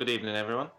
Good evening, everyone.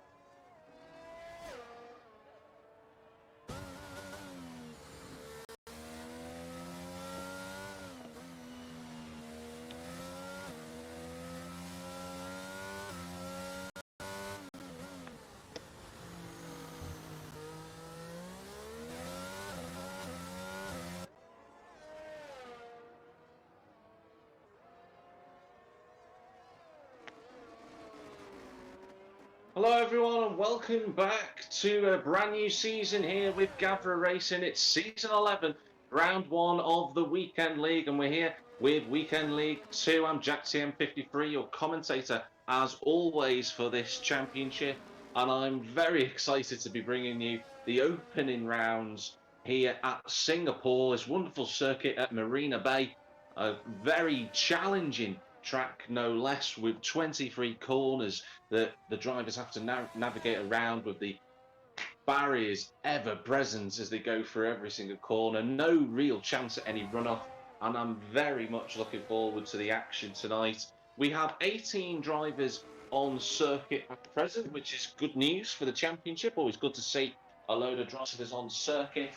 Hello, everyone, and welcome back to a brand new season here with Gavra Racing. It's season 11, round 1 of the Weekend League, and we're here with Weekend League 2. I'm Jack TM53, your commentator, as always, for this championship, and I'm very excited to be bringing you the opening rounds here at Singapore, this wonderful circuit at Marina Bay, a very challenging track, no less, with 23 corners that the drivers have to navigate around, with the barriers ever present as they go through every single corner. No real chance at any runoff, and I'm very much looking forward to the action tonight. We have 18 drivers on circuit at present, which is good news for the championship. Always good to see a load of drivers on circuit,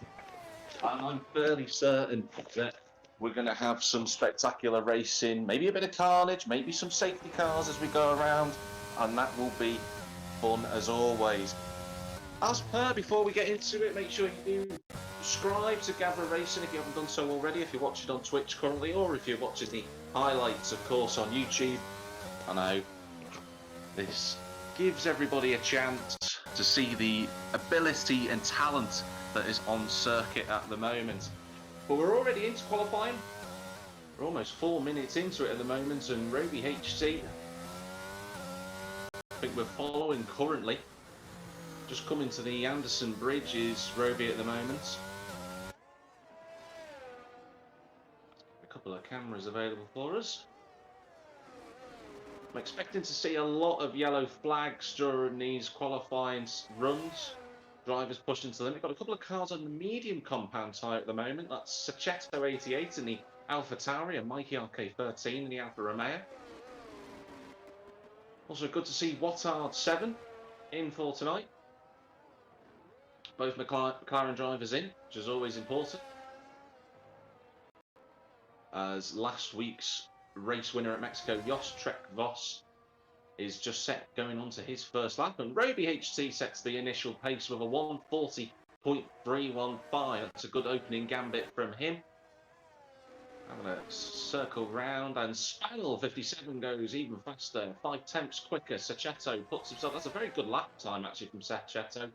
and I'm fairly certain that we're going to have some spectacular racing, maybe a bit of carnage, maybe some safety cars as we go around, and that will be fun as always. As per, before we get into it, make sure you do subscribe to Gavra Racing if you haven't done so already, if you're watching on Twitch currently, or if you're watching the highlights, of course, on YouTube. I know this gives everybody a chance to see the ability and talent that is on circuit at the moment. But we're already into qualifying. We're almost 4 minutes into it at the moment, and Roby HT, I think we're following currently. Just coming to the Anderson Bridge is Roby at the moment. A couple of cameras available for us. I'm expecting to see a lot of yellow flags during these qualifying runs. Drivers pushed into them. We've got a couple of cars on the medium compound tyre at the moment. That's Sachetto 88 in the Alpha Tauri and Mikey RK13 in the Alfa Romeo. Also good to see Wottard 7 in for tonight. Both McLaren drivers in, which is always important. As last week's race winner at Mexico, Jos Trek Vos, is just set going on to his first lap, and Roby HT sets the initial pace with a 1:40.315. That's a good opening gambit from him. Having a circle round, and Spanel 57 goes even faster, 5 tenths quicker. Sachetto puts himself, that's a very good lap time actually from Sachetto.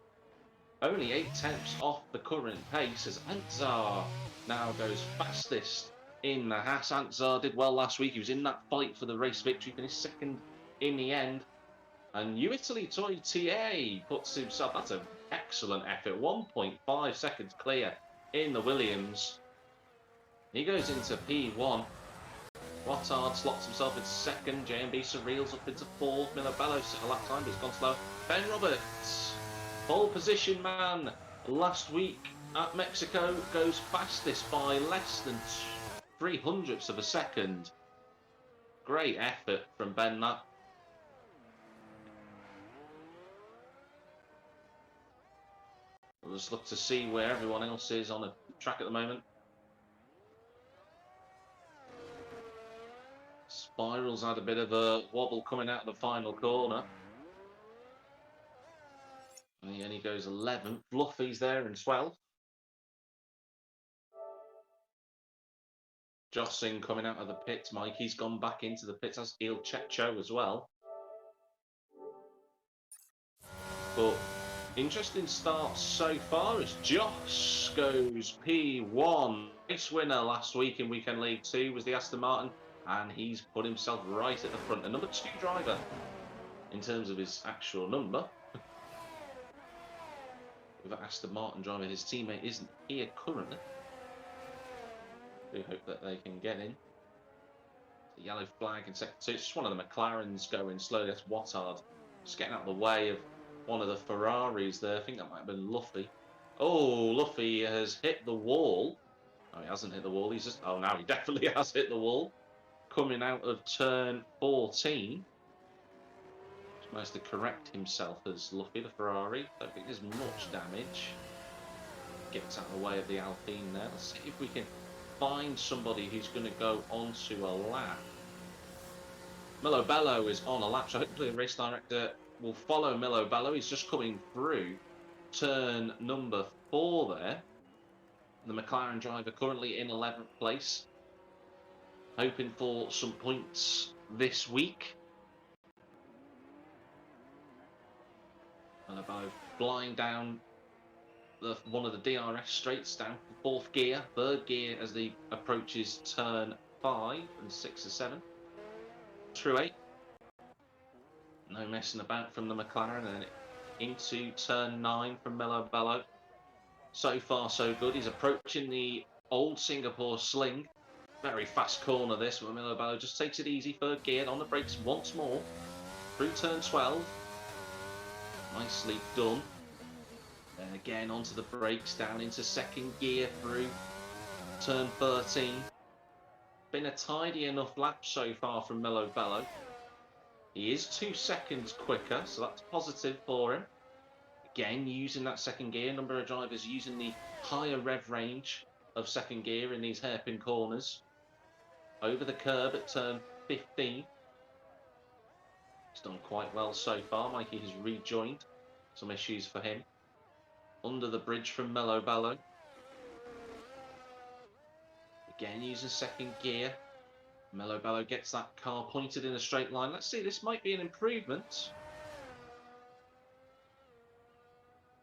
Only 8 tenths off the current pace as Antzar now goes fastest in the Haas. Antzar did well last week. He was in that fight for the race victory, finished second in the end. And New Italy Toy TA puts himself, that's an excellent effort, 1.5 seconds clear in the Williams. He goes into P1. Wottard slots himself into second. JMB Surreals up into fourth. Miller Bellows set a lap time, but he's gone slow. Ben Roberts, pole position man, last week at Mexico, goes fastest by less than 0.03 of a second. Great effort from Ben, that. We'll just look to see where everyone else is on the track at the moment. Spiral's had a bit of a wobble coming out of the final corner. And he goes 11th. Fluffy's there in 12th. Jossing coming out of the pits. Mikey's gone back into the pits, as Il Checho as well. But interesting start so far as Joss goes P1. Race winner last week in Weekend League 2 was the Aston Martin, and he's put himself right at the front. A number 2 driver in terms of his actual number. With an Aston Martin driver, his teammate isn't here currently. We hope that they can get in. The yellow flag in second 2. It's just one of the McLarens going slowly. That's Wottard just getting out of the way of one of the Ferraris there. I think that might have been Luffy. Oh, Luffy has hit the wall. Oh, he hasn't hit the wall. He's just... Oh, now he definitely has hit the wall. Coming out of turn 14. Managed to correct himself as Luffy, the Ferrari. Don't think there's much damage. Gets out of the way of the Alpine there. Let's see if we can find somebody who's going to go onto a lap. Milo Bello is on a lap, so hopefully the race director will follow Milo Bello. He's just coming through turn number 4 there. The McLaren driver currently in 11th place, hoping for some points this week. Milo Bello flying down one of the DRS straights down to 4th gear, 3rd gear as he approaches turn 5 and 6 and 7. Through 8. No messing about from the McLaren, and into turn 9 from Milo Bello. So far, so good. He's approaching the old Singapore sling. Very fast corner this, where Milo Bello just takes it easy. 3rd gear on the brakes once more. Through turn 12. Nicely done. Then again onto the brakes, down into 2nd gear through turn 13. Been a tidy enough lap so far from Milo Bello. He is 2 seconds quicker, so that's positive for him. Again, using that 2nd gear, number of drivers using the higher rev range of 2nd gear in these hairpin corners. Over the curb at turn 15. He's done quite well so far. Mikey has rejoined. Some issues for him. Under the bridge from Milo Bello. Again, using 2nd gear. Milo Bello gets that car pointed in a straight line. Let's see, this might be an improvement.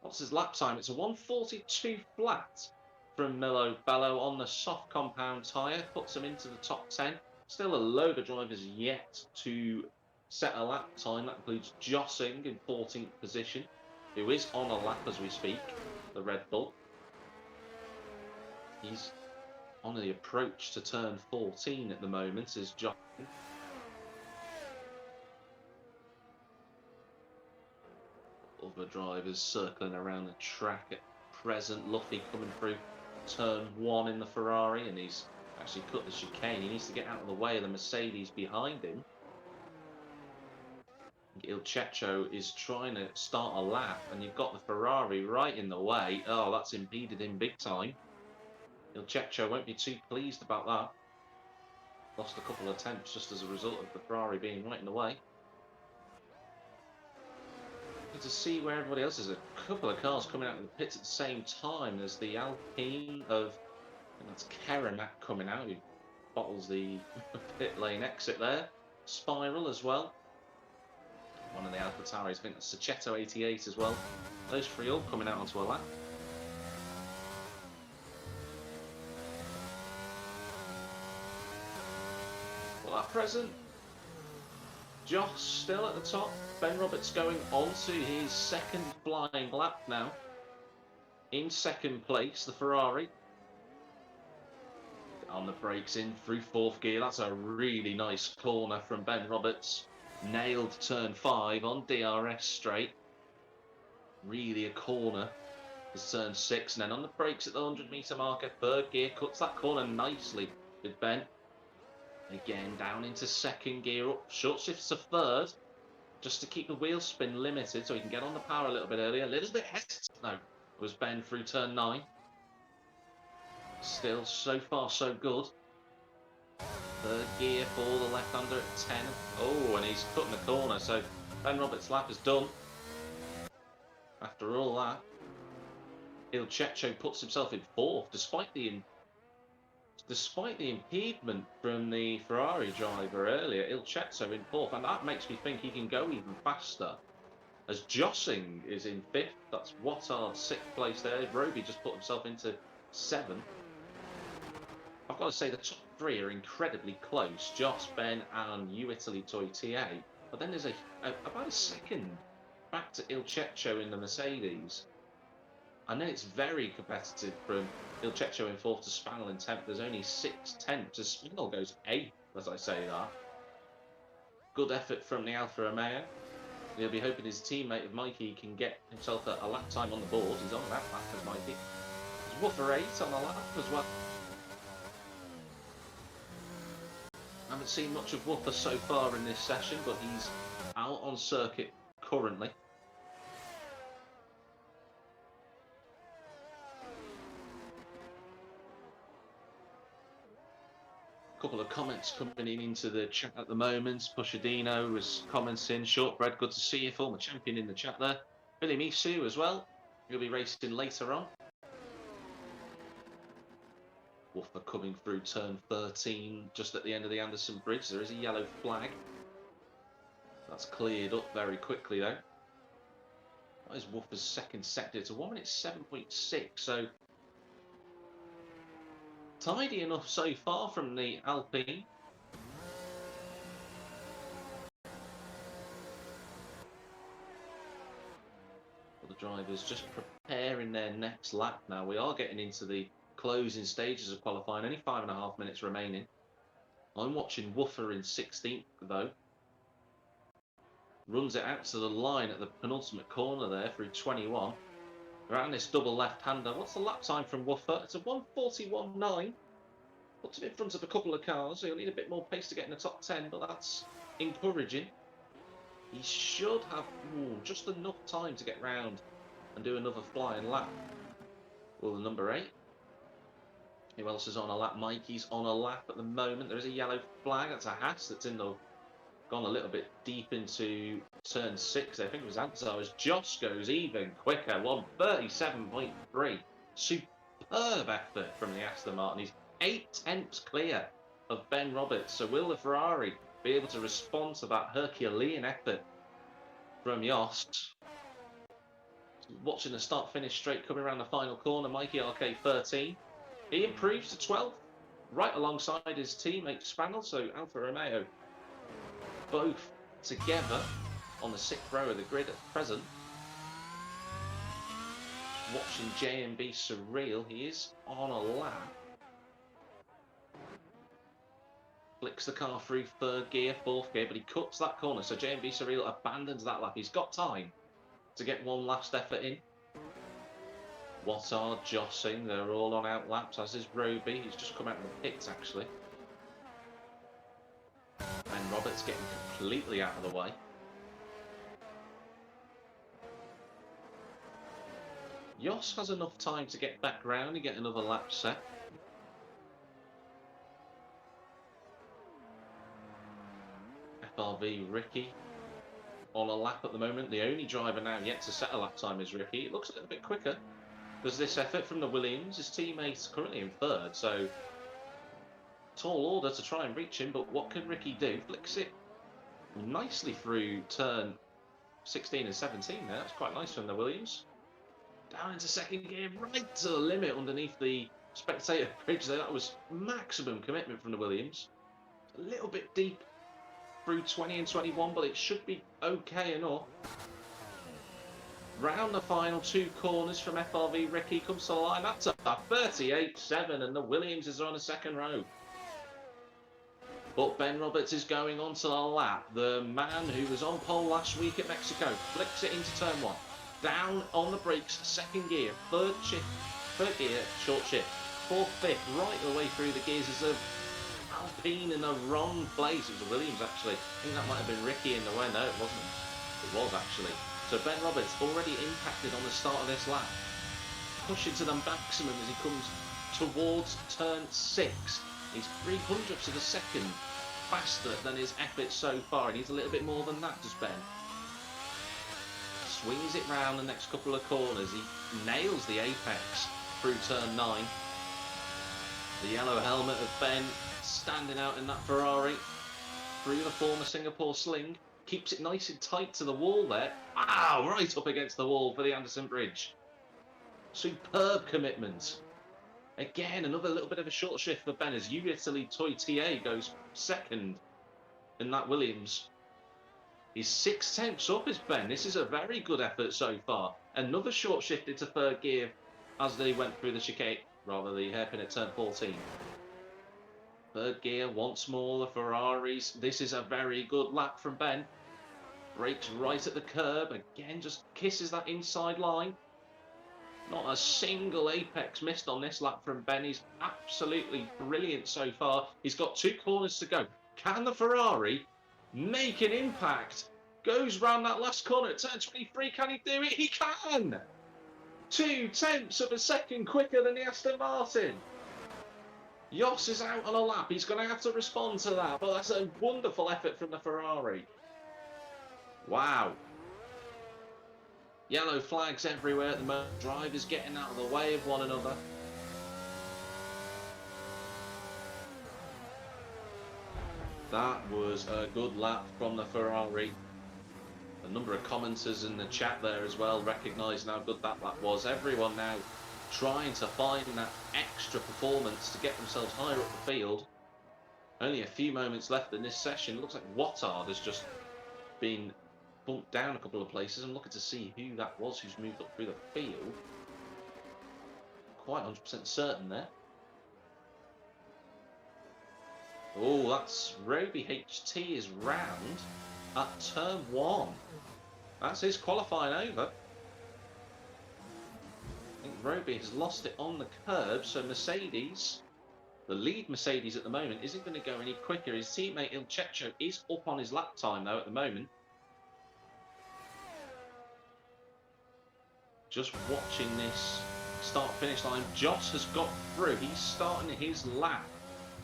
What's his lap time? It's a 1:42 flat from Milo Bello on the soft compound tyre. Puts him into the top 10. Still a load of drivers yet to set a lap time. That includes Jossing in 14th position, who is on a lap as we speak, the Red Bull. He's on the approach to turn 14 at the moment, is Jossing. Other drivers circling around the track at present. Luffy coming through turn 1 in the Ferrari, and he's actually cut the chicane. He needs to get out of the way of the Mercedes behind him. Il Checho is trying to start a lap, and you've got the Ferrari right in the way. Oh, that's impeded him big time. Il Checho won't be too pleased about that. Lost a couple of attempts just as a result of the Ferrari being right in the way. To see where everybody else is. A couple of cars coming out of the pits at the same time. There's the Alpine of, and that's Keramat coming out, who bottles the pit lane exit there. Spiral as well. One of the AlphaTauris, I think that's Sachetto 88 as well. Those 3 all coming out onto a lap. Well, at present, Joss still at the top. Ben Roberts going on to his 2nd flying lap now. In 2nd place, the Ferrari. On the brakes in through 4th gear. That's a really nice corner from Ben Roberts. Nailed turn 5 on DRS straight. Really a corner. It's turn 6. And then on the brakes at the 100-metre marker, 3rd gear. Cuts that corner nicely with Ben. Again, down into 2nd gear, up short shifts to 3rd, just to keep the wheel spin limited so he can get on the power a little bit earlier. A little bit hesitant, though, was Ben through turn 9. Still, so far, so good. 3rd gear for the left-hander at 10. Oh, and he's cutting the corner, so Ben Roberts' lap is done. After all that, Il Checho puts himself in 4th, despite the impediment from the Ferrari driver earlier. Il Checho in 4th, and that makes me think he can go even faster. As Jossing is in 5th, that's Wattard 6th place there. Roby just put himself into 7th. I've got to say the top 3 are incredibly close. Joss, Ben, and U Italy Toy TA. But then there's about a second back to Il Checho in the Mercedes. And then it's very competitive from Il Checho in 4th to Spanel in 10th. There's only 6 tenths as Spanel goes 8th, as I say that. Good effort from the Alfa Romeo. He'll be hoping his teammate of Mikey can get himself a lap time on the board. He's on that lap as Mikey. There's Woofer 8 on the lap as well. Haven't seen much of Woofer so far in this session, but he's out on circuit currently. A couple of comments coming in into the chat at the moment. Pushadino was commenting, Shortbread, good to see you, former champion in the chat there. Billy Misu as well. He'll be racing later on. Woofer coming through turn 13, just at the end of the Anderson Bridge. There is a yellow flag. That's cleared up very quickly, though. That is Woofer's second sector. It's a 1 minute 7.6, so tidy enough so far from the Alpine. Well, the drivers just preparing their next lap now. We are getting into the closing stages of qualifying. Only 5.5 minutes remaining. I'm watching Woofer in 16th, though. Runs it out to the line at the penultimate corner there through 21. Around this double left-hander. What's the lap time from Woofer? It's a 1:41.9. Puts him in front of a couple of cars, so he'll need a bit more pace to get in the top 10, but that's encouraging. He should have just enough time to get round and do another flying lap. Well, the number 8. Who else is on a lap? Mikey's on a lap at the moment. There is a yellow flag. That's a Haas that's in the... gone a little bit deep into turn 6. I think it was Antar's. Joss goes even quicker. 1:37.3. Superb effort from the Aston Martin. He's 8/10 clear of Ben Roberts. So will the Ferrari be able to respond to that Herculean effort from Joss? Watching the start-finish straight coming around the final corner. Mikey RK13. He improves to 12th, right alongside his teammate Spaniel. So Alfa Romeo both together on the 6th row of the grid at present. Watching JMB Surreal, he is on a lap. Flicks the car through 3rd gear, 4th gear, but he cuts that corner. So JMB Surreal abandons that lap. He's got time to get one last effort in. What are Jossing? They're all on out laps, as is Roby. He's just come out of the pits, actually. And Roberts getting completely out of the way. Joss has enough time to get back round and get another lap set. FRV Ricky on a lap at the moment. The only driver now yet to set a lap time is Ricky. It looks a little bit quicker. There's this effort from the Williams. His teammate's currently in 3rd, so tall order to try and reach him, but what can Ricky do? Flicks it nicely through turn 16 and 17 there. That's quite nice from the Williams. Down into 2nd gear, right to the limit underneath the spectator bridge there. That was maximum commitment from the Williams. A little bit deep through 20 and 21, but it should be okay enough. Round the final 2 corners from FRV Ricky comes to the line. That's a 38.7, and the Williams is on a 2nd row. But Ben Roberts is going on to the lap. The man who was on pole last week at Mexico flicks it into turn 1. Down on the brakes, 2nd gear, 3rd gear, short shift, 4th, 5th, right the way through the gears. Is a Alpine in the wrong place. It was a Williams, actually. I think that might have been Ricky in the way. No, it wasn't. It was, actually. So Ben Roberts already impacted on the start of this lap. Pushing to the maximum as he comes towards turn 6. He's 300ths of a second faster than his effort so far. He needs a little bit more than that, does Ben. Swings it round the next couple of corners. He nails the apex through turn 9. The yellow helmet of Ben standing out in that Ferrari through the former Singapore sling. Keeps it nice and tight to the wall there. Wow, right up against the wall for the Anderson Bridge. Superb commitment. Again, another little bit of a short shift for Ben as Italy Toy TA goes 2nd in that Williams. He's 6/10 up as Ben. This is a very good effort so far. Another short shift into 3rd gear as they went through the chicane, rather the hairpin at turn 14. 3rd gear once more, the Ferraris. This is a very good lap from Ben. Brakes right at the curb. Again, just kisses that inside line. Not a single apex missed on this lap from Ben. He's absolutely brilliant so far. He's got 2 corners to go. Can the Ferrari make an impact Goes round that last corner at turn 23. Can he do it? He can! 0.2 of a second quicker than the Aston Martin. Jos is out on a lap. He's going to have to respond to that, but that's a wonderful effort from the Ferrari. Wow. Yellow flags everywhere at the moment. Drivers getting out of the way of one another. That was a good lap from the Ferrari. A number of commenters in the chat there as well recognising how good that lap was. Everyone now trying to find that extra performance to get themselves higher up the field. Only a few moments left in this session. It looks like Watard has just been bumped down a couple of places. I'm looking to see who that was who's moved up through the field. Quite 100% certain there. Oh, that's Roby HT is round at turn 1. That's his qualifying over. I think Roby has lost it on the curb, so Mercedes, the lead Mercedes at the moment, isn't going to go any quicker. His teammate Il Cecco is up on his lap time though at the moment. Just watching this start-finish line. Jos has got through. He's starting his lap.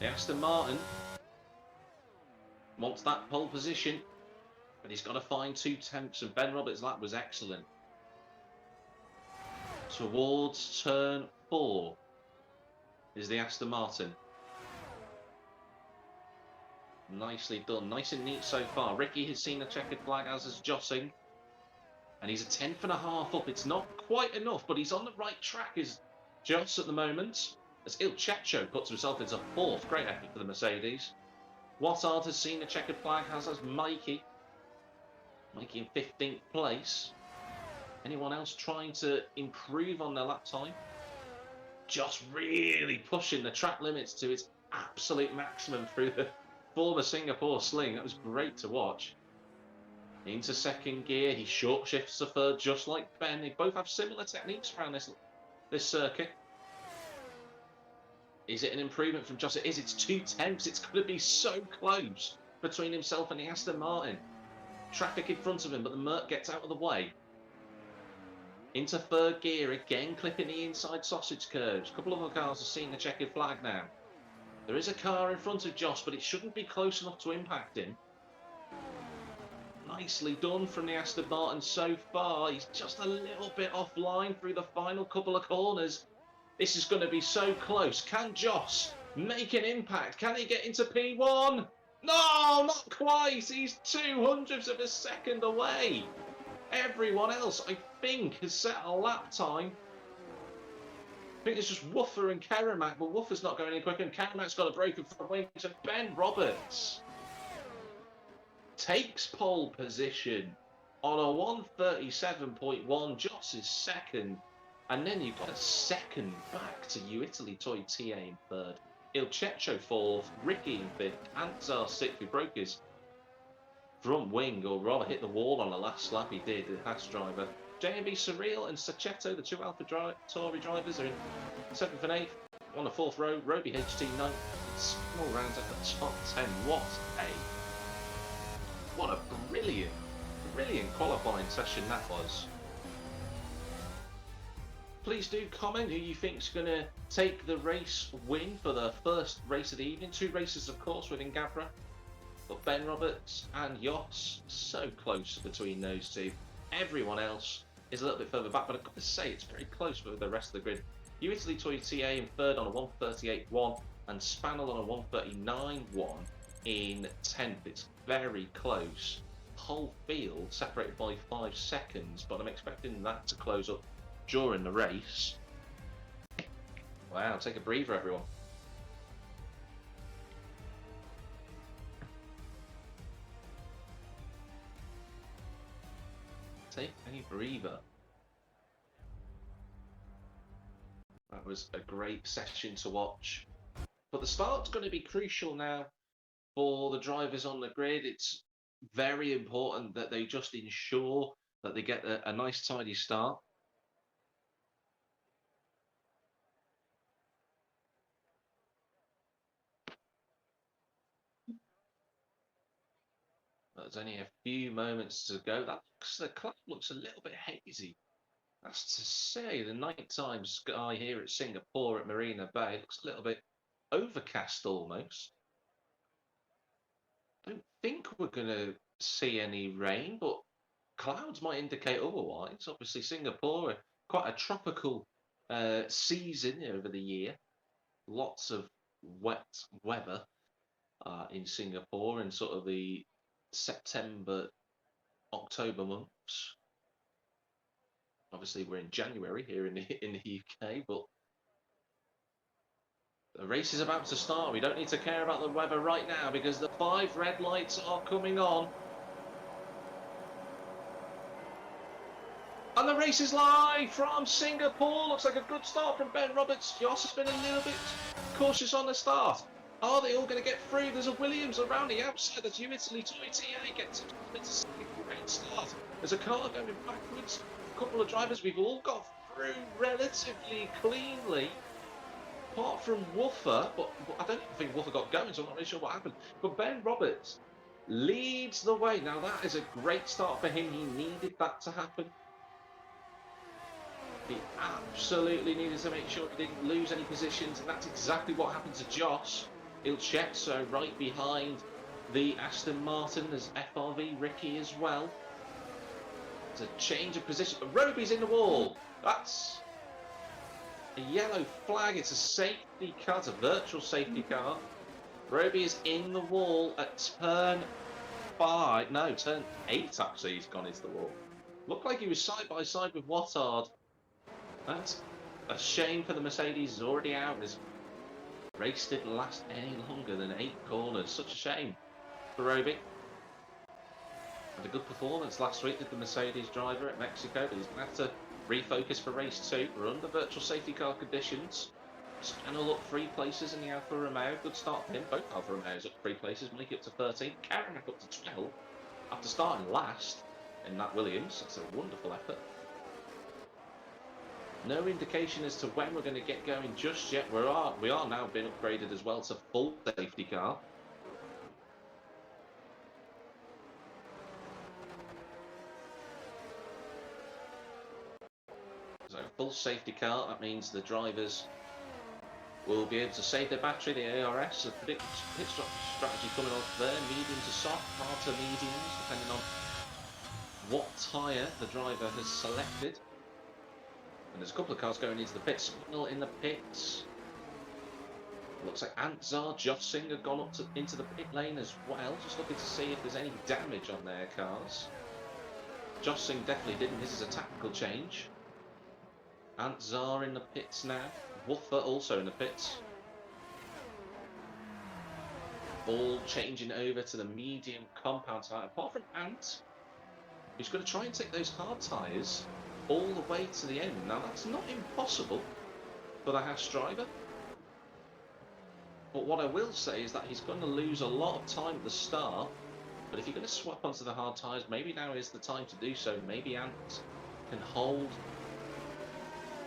The Aston Martin wants that pole position, but he's got to find 0.2, and Ben Roberts' lap was excellent. Towards turn 4 is the Aston Martin. Nicely done. Nice and neat so far. Ricky has seen a checkered flag, as is Jossing. And he's a 10th and a half up. It's not quite enough, but he's on the right track as Jos at the moment. As Il Cecco puts himself into 4th. Great effort for the Mercedes. Watard has seen a checkered flag, as has Mikey. Mikey in 15th place. Anyone else trying to improve on their lap time? Just really pushing the track limits to its absolute maximum through the former Singapore sling. That was great to watch. Into second gear, he short shifts to third, just like Ben. They both have similar techniques around this circuit. Is it an improvement from Jos? It is. It's 0.2. It's going to be so close between himself and the Aston Martin. Traffic in front of him, but the Merc gets out of the way. Into third gear, again clipping the inside sausage curves. A couple of other cars have seen the checkered flag now. There is a car in front of Jos, but it shouldn't be close enough to impact him. Nicely done from the Aston Martin so far. He's just a little bit offline through the final couple of corners. This is going to be so close. Can Jos make an impact? Can he get into P1? No, not quite. He's 0.02 of a second away. Everyone else, I think, has set a lap time. I think it's just Woofer and Keramak, but Woofer's not going any quicker, and Keramak's got a broken front wing to Ben Roberts. Takes pole position on a 1:37.1. Jos is second. And then you've got a second back to You Italy Toy TA in third. Il Cecco fourth. Ricky in fifth. Anzar sixth, who broke his front wing, or rather hit the wall on the last lap he did, the Haas driver. JMB Surreal and Sachetto, the two AlphaTauri drivers, are in 7th and 8th. On the 4th row, Roby HT 9th. Small rounds at the top 10. What a brilliant qualifying session that was. Please do comment who you think is going to take the race win for the first race of the evening. 2 races, of course, within Gavra. But Ben Roberts and Jos, so close between those two. Everyone else is a little bit further back, but I've got to say it's very close with the rest of the grid. You Italy Toy TA in third on a 1:38.1 and Spannel on a 1:39.1 in 10th. It's very close. Whole field separated by 5 seconds, but I'm expecting that to close up during the race. Wow, take a breather, everyone. Take a breather. That was a great session to watch. But the start's going to be crucial now for the drivers on the grid. It's very important that they just ensure that they get a nice tidy start. There's only a few moments to go. The cloud looks a little bit hazy. That's to say, the nighttime sky here at Singapore at Marina Bay looks a little bit overcast almost. Don't think we're going to see any rain, but clouds might indicate otherwise. Obviously, Singapore, quite a tropical season over the year. Lots of wet weather in Singapore in sort of the September, October months. Obviously, we're in January here in the UK, but the race is about to start. We don't need to care about the weather right now because the 5 red lights are coming on. And the race is live from Singapore. Looks like a good start from Ben Roberts. Jos has been a little bit cautious on the start. Are they all going to get through? There's a Williams around the outside. There's Italy Toy TA gets a great start. There's a car going backwards. A couple of drivers. We've all got through relatively cleanly. Apart from Woofer, but I don't even think Woofer got going, so I'm not really sure what happened. But Ben Roberts leads the way. Now that is a great start for him. He needed that to happen. He absolutely needed to make sure he didn't lose any positions, and that's exactly what happened to Jos. He'll check, so right behind the Aston Martin, there's FRV Ricky as well. It's a change of position, but Roby's in the wall. That's a yellow flag. It's a safety car, it's a virtual safety car. Roby is in the wall at turn 8 actually, he's gone into the wall. Looked like he was side by side with Wottard. That's a shame for the Mercedes. He's already out. His race didn't last any longer than 8 corners. Such a shame for Roby. Had a good performance last week with the Mercedes driver at Mexico, but he's going to have to refocus for race 2. We're under virtual safety car conditions. Scannell up 3 places in the Alfa Romeo. Good start for him. Both Alfa Romeos up 3 places. Maliki up to 13. Karamak up to 12 after starting last in that Williams. That's a wonderful effort. No indication as to when we're going to get going just yet. We are now being upgraded as well to full safety car. So full safety car, that means the drivers will be able to save their battery. The ARS, the pit stop strategy coming off there. Medium to soft, hard to mediums, depending on what tyre the driver has selected. And there's a couple of cars going into the pits. Spinell in the pits. Looks like Antzar, Jossing have gone up into the pit lane as well. Just looking to see if there's any damage on their cars. Jossing definitely didn't. This is a tactical change. Antzar in the pits now. Woofer also in the pits. All changing over to the medium compound tyre. Apart from Ant, who's going to try and take those hard tyres all the way to the end. Now that's not impossible for the Haas driver, but what I will say is that he's going to lose a lot of time at the start. But if you're going to swap onto the hard tyres, maybe now is the time to do so. Maybe Ant can hold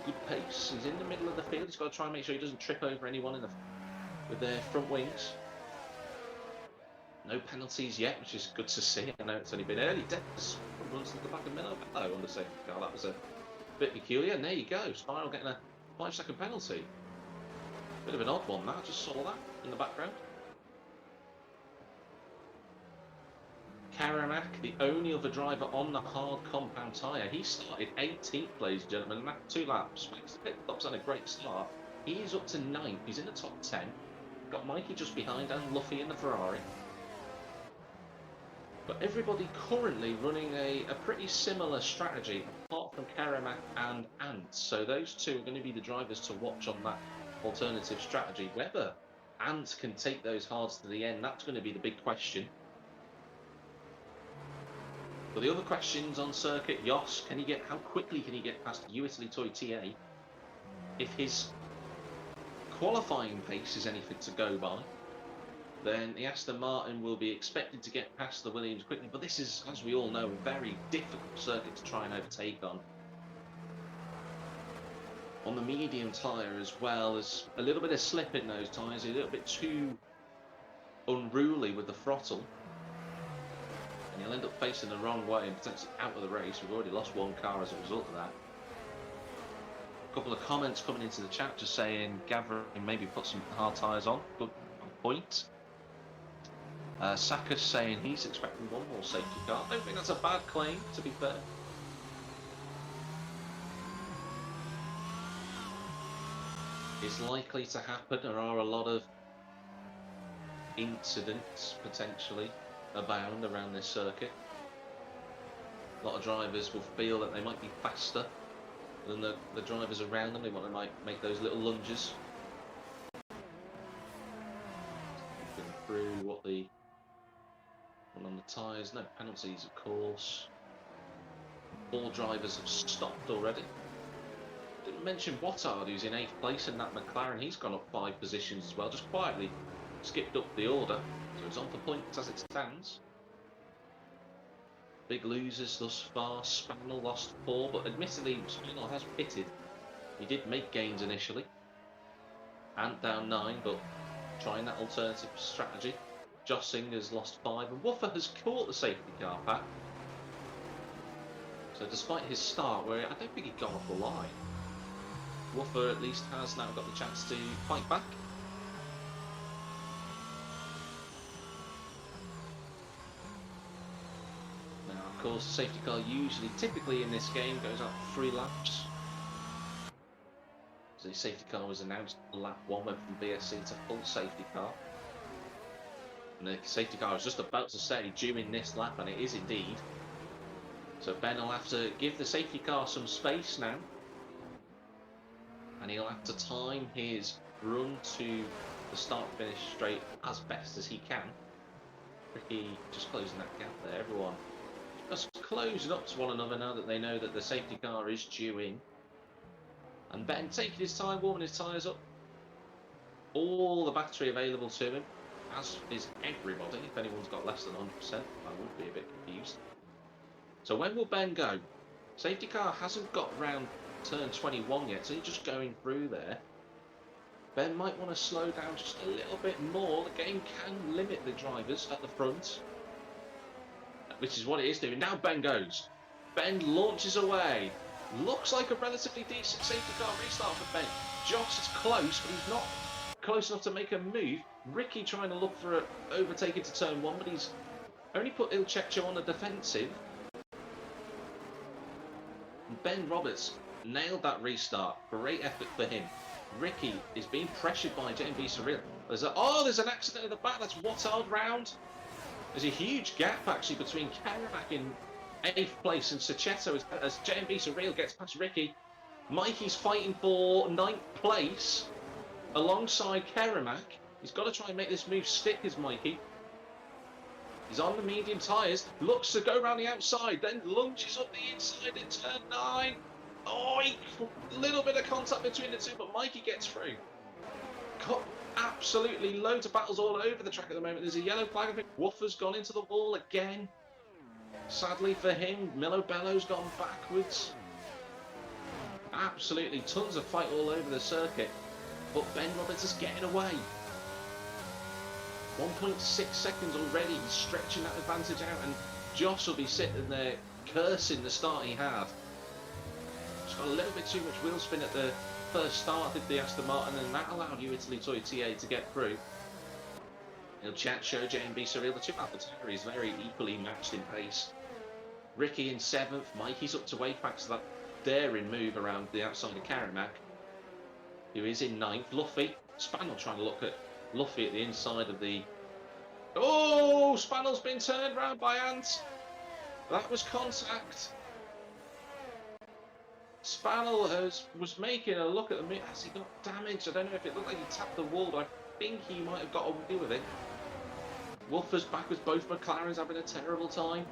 good pace. He's in the middle of the field. He's got to try and make sure he doesn't trip over anyone with their front wings. No penalties yet, which is good to see. I know it's only been early days. Runs to the back of Miller on the safety car. That was a bit peculiar. And there you go. Spiral getting a 5-second penalty. Bit of an odd one, that. I just saw that in the background. Karamak, the only other driver on the hard compound tyre. He started 18th, ladies and gentlemen, and that 2 laps. Makes the pit stops on a great start. He is up to 9th. He's in the top 10. Got Mikey just behind and Luffy in the Ferrari. But everybody currently running a pretty similar strategy, apart from Karamak and Ant. So those 2 are going to be the drivers to watch on that alternative strategy. Whether Ant can take those hards to the end, that's going to be the big question. But the other questions on circuit, Jos, how quickly can he get past Italy Toy TA? If his qualifying pace is anything to go by, then the Aston Martin will be expected to get past the Williams quickly. But this is, as we all know, a very difficult circuit to try and overtake on. On the medium tyre as well, there's a little bit of slip in those tyres, a little bit too unruly with the throttle. and he'll end up facing the wrong way and potentially out of the race. We've already lost one car as a result of that. A couple of comments coming into the chat just saying Gavra maybe put some hard tyres on. Good point. Saka's saying he's expecting one more safety car. I don't think that's a bad claim, to be fair. It's likely to happen. There are a lot of incidents potentially abound around this circuit. A lot of drivers will feel that they might be faster than the drivers around them. They might make those little lunges. Looking through what the one on the tyres. No penalties, of course. 4 drivers have stopped already. Didn't mention Wottard, who's in 8th place in that McLaren. He's gone up 5 positions as well, just quietly skipped up the order. So it's on for points as it stands. Big losers thus far. Spaniel lost 4, but admittedly Spaniel has pitted. He did make gains initially. Ant down 9, but trying that alternative strategy. Jossing has lost 5, and Woofer has caught the safety car, Pat. So despite his start, where I don't think he got off the line, Woofer at least has now got the chance to fight back. Now, of course, the safety car typically in this game goes out 3 laps. So the safety car was announced lap 1, went from BSC to full safety car. And the safety car was just about to say during this lap, and it is indeed. So Ben will have to give the safety car some space now. And he'll have to time his run to the start-finish straight as best as he can. Ricky just closing that gap there. Everyone just closing up to one another now that they know that the safety car is due in. And Ben taking his time, warming his tyres up. All the battery available to him, as is everybody. If anyone's got less than 100%, I would be a bit confused. So when will Ben go? Safety car hasn't got round turn 21 yet, so he's just going through there. Ben might want to slow down just a little bit more. The game can limit the drivers at the front, which is what it is doing. Now Ben goes. Ben launches away. Looks like a relatively decent safety car restart for Ben. Josh is close, but he's not close enough to make a move. Ricky trying to look for an overtake into turn 1, but he's only put Il Cecco on the defensive. Ben Roberts nailed that restart. Great effort for him. Ricky is being pressured by JMB Surreal. There's an accident at the back. That's Wottard round. There's a huge gap actually between Karamak in 8th place and Sachetto as JMB Surreal gets past Ricky. Mikey's fighting for 9th place alongside Karamak. He's got to try and make this move stick as Mikey. He's on the medium tyres, looks to go around the outside, then lunges up the inside in turn 9. Oh, a little bit of contact between the two, but Mikey gets through. Got absolutely loads of battles all over the track at the moment. There's a yellow flag. I think Woofer's gone into the wall again. Sadly for him, Milo Bello's gone backwards. Absolutely tons of fight all over the circuit, but Ben Roberts is getting away. 1.6 seconds already, he's stretching that advantage out, and Josh will be sitting there cursing the start he had. Just got a little bit too much wheel spin at the first start of the Aston Martin, and that allowed Italy Toy TA to get through. Il Cecco, JMB Surreal, the two AlphaTauris very equally matched in pace. Ricky in 7th, Mikey's up to Wapex, so that daring move around the outside of Karamak, who is in 9th. Luffy, Spaniel trying to look at Luffy at the inside of the... Oh! Spaniel's been turned round by Ant. That was contact. Spaniel was making a look at the mirror. Has he got damaged? I don't know if it looked like he tapped the wall, but I think he might have got away with it. Wolfer's back with both McLarens having a terrible time.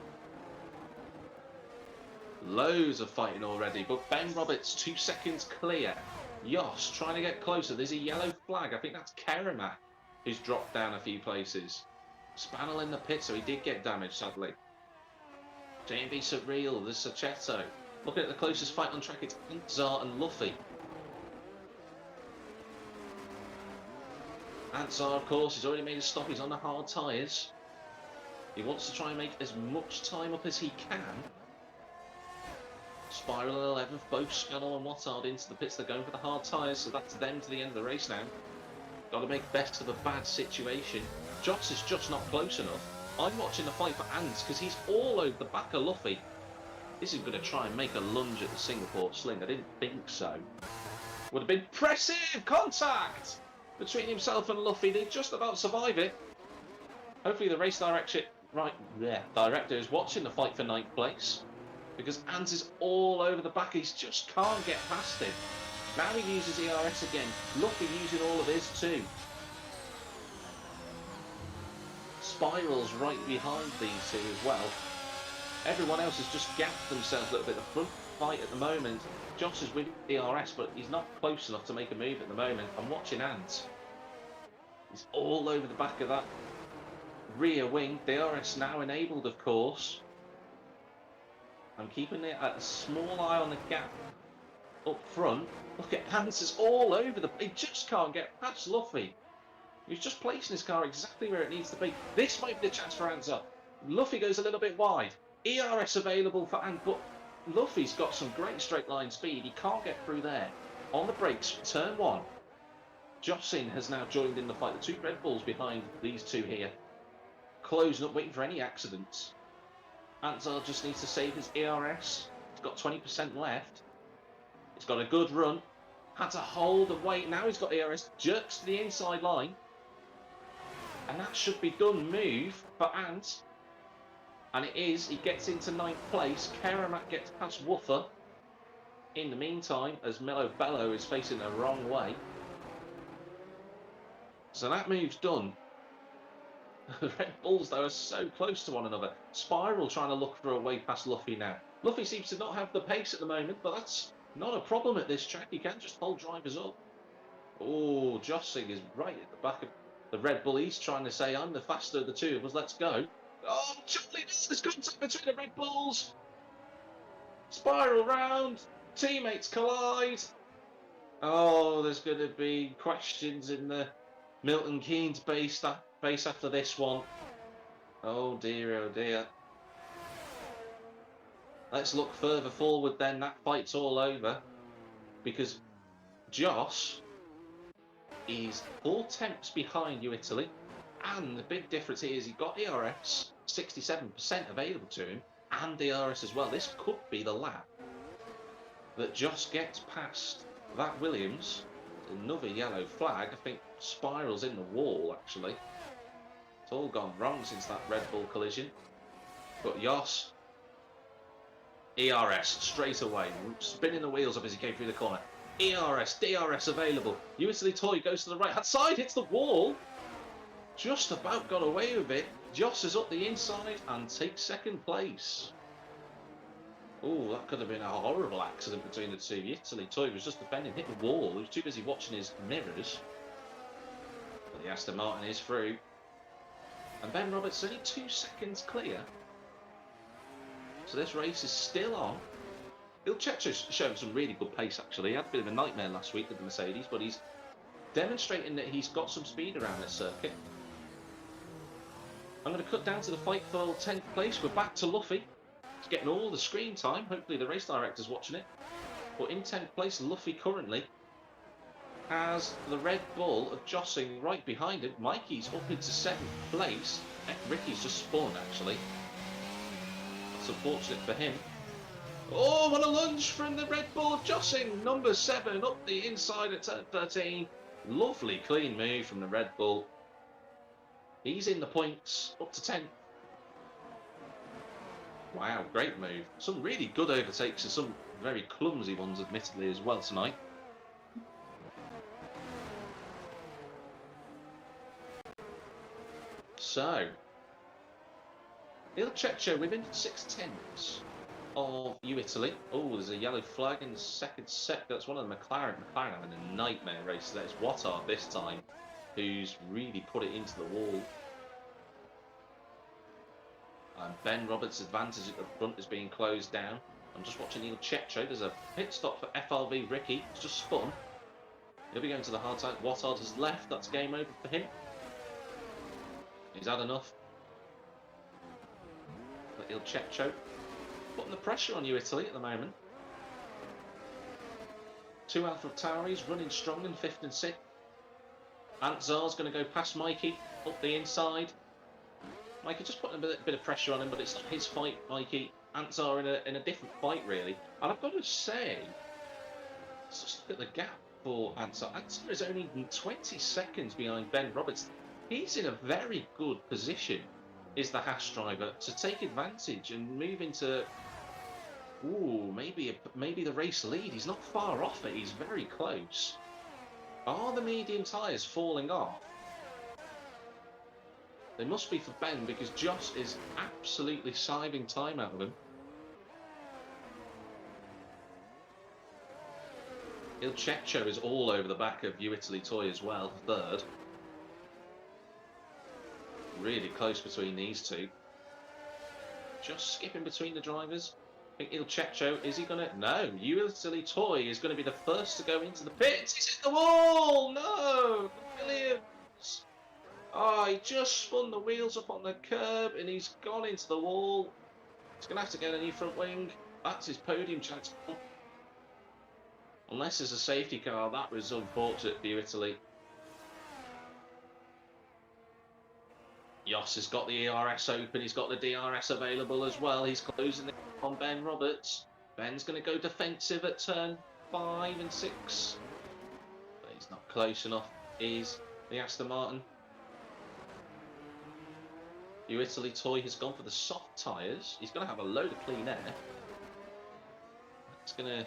Loads of fighting already, but Ben Roberts 2 seconds clear. Yoss trying to get closer. There's a yellow flag. I think that's Karamak who's dropped down a few places. Spaniel in the pit, so he did get damaged, sadly. JMB Surreal, there's Sachetto. Looking at the closest fight on track, it's Antzar and Luffy. Antzar, of course, has already made a stop. He's on the hard tyres. He wants to try and make as much time up as he can. Spiral and 11th, both Scannell and Watard into the pits. They're going for the hard tyres, so that's them to the end of the race now. Got to make best of a bad situation. Joss is just not close enough. I'm watching the fight for Ants because he's all over the back of Luffy. This is going to try and make a lunge at the Singapore Sling. I didn't think so. Would have been impressive contact between himself and Luffy. They just about survive it. Hopefully the race director is watching the fight for 9th place, because Ants is all over the back. He just can't get past him. Now he uses ERS again. Luffy using all of his too. Spirals right behind these two as well. Everyone else has just gapped themselves a little bit. The front fight at the moment. Joss is with ERS, but he's not close enough to make a move at the moment. I'm watching Ants. He's all over the back of that rear wing. DRS now enabled, of course. I'm keeping it at a small eye on the gap up front. Look at Ants is all over the... He just can't get past Luffy. He's just placing his car exactly where it needs to be. This might be the chance for Ants up. Luffy goes a little bit wide. ERS available for Ant, but Luffy's got some great straight line speed. He can't get through there. On the brakes, turn 1. Jossin has now joined in the fight. The 2 Red Bulls behind these 2 here. Closing up, waiting for any accidents. Antzar just needs to save his ERS. He's got 20% left. He's got a good run. Had to hold and wait. Now he's got ERS. Jerks to the inside line. And that should be done. Move for Ant. And it is. He gets into 9th place. Karamat gets past Woofer. In the meantime, as Mellow Bellow is facing the wrong way. So that move's done. The Red Bulls, though, are so close to one another. Spiral trying to look for a way past Luffy now. Luffy seems to not have the pace at the moment, but that's not a problem at this track. He can just hold drivers up. Oh, Jossing is right at the back of the Red Bull. He's trying to say, I'm the faster of the 2 of us, let's go. Oh, Charlie, there's contact between the Red Bulls. Spiral round. Teammates collide. Oh, there's going to be questions in the Milton Keynes base after this one. Oh dear, oh dear. Let's look further forward then. That fight's all over. Because Joss is 4 tenths behind you, Italy. And the big difference here is he got ERS, 67% available to him, and DRS as well. This could be the lap that Joss gets past that Williams. Another yellow flag. I think Spiral's in the wall, actually. It's all gone wrong since that Red Bull collision. But Joss, ERS straight away, spinning the wheels up as he came through the corner. ERS, DRS available. Italy Toy goes to the right hand side, hits the wall. Just about got away with it. Joss is up the inside and takes 2nd place. Oh, that could have been a horrible accident between the 2. Italy Toy was just defending, hit the wall. He was too busy watching his mirrors. But the Aston Martin is through. And Ben Roberts only 2 seconds clear. So this race is still on. Il Cecco's showing some really good pace, actually. He had a bit of a nightmare last week with the Mercedes, but he's demonstrating that he's got some speed around this circuit. I'm going to cut down to the fight for 10th place. We're back to Luffy. He's getting all the screen time. Hopefully the race director's watching it. But in 10th place, Luffy currently has the Red Bull of Jossing right behind him. Mikey's up into 7th place. Ricky's just spun, actually. That's unfortunate for him. Oh, what a lunge from the Red Bull of Jossing. Number 7 up the inside at turn 13. Lovely clean move from the Red Bull. He's in the points, up to 10th. Wow, great move. Some really good overtakes and some very clumsy ones, admittedly, as well tonight. So, Il Cecco within 6 tenths of you, Italy. Oh, there's a yellow flag in the 2nd set. That's one of the McLaren. McLaren having a nightmare race. That's Watard this time, who's really put it into the wall. And Ben Roberts' advantage at the front is being closed down. I'm just watching Il Cecco. There's a pit stop for FRV Ricky. It's just spun. He'll be going to the hard side. Watard has left. That's game over for him. He's had enough. But Il Cecco putting the pressure on you, Italy, at the moment. Two Alpha Tauris running strong in 5th and 6th. Antzar's going to go past Mikey, up the inside. Mikey just putting a bit of pressure on him, but it's not his fight, Mikey. Antzar in a different fight, really. And I've got to say, let's just look at the gap for Antzar. Antzar is only 20 seconds behind Ben Roberts. He's in a very good position, is the Haas driver, to take advantage and move into, maybe the race lead. He's not far off it. He's very close. Are the medium tyres falling off? They must be for Ben, because Joss is absolutely siving time out of him. Il Cecco is all over the back of You Italy Toy as well, 3rd. Really close between these two. Just skipping between the drivers. I think Il Cecco, is he going to... No, You Italy Toy is going to be the first to go into the pits. He's hit the wall! No! Williams! Oh, he just spun the wheels up on the curb and he's gone into the wall. He's going to have to get a new front wing. That's his podium chance. Unless there's a safety car, that was unfortunate for You Italy. Jos has got the ERS open, he's got the DRS available as well. He's closing it on Ben Roberts. Ben's going to go defensive at turn 5 and 6. But he's not close enough, is the Aston Martin. You Italy Toy has gone for the soft tyres. He's going to have a load of clean air. It's going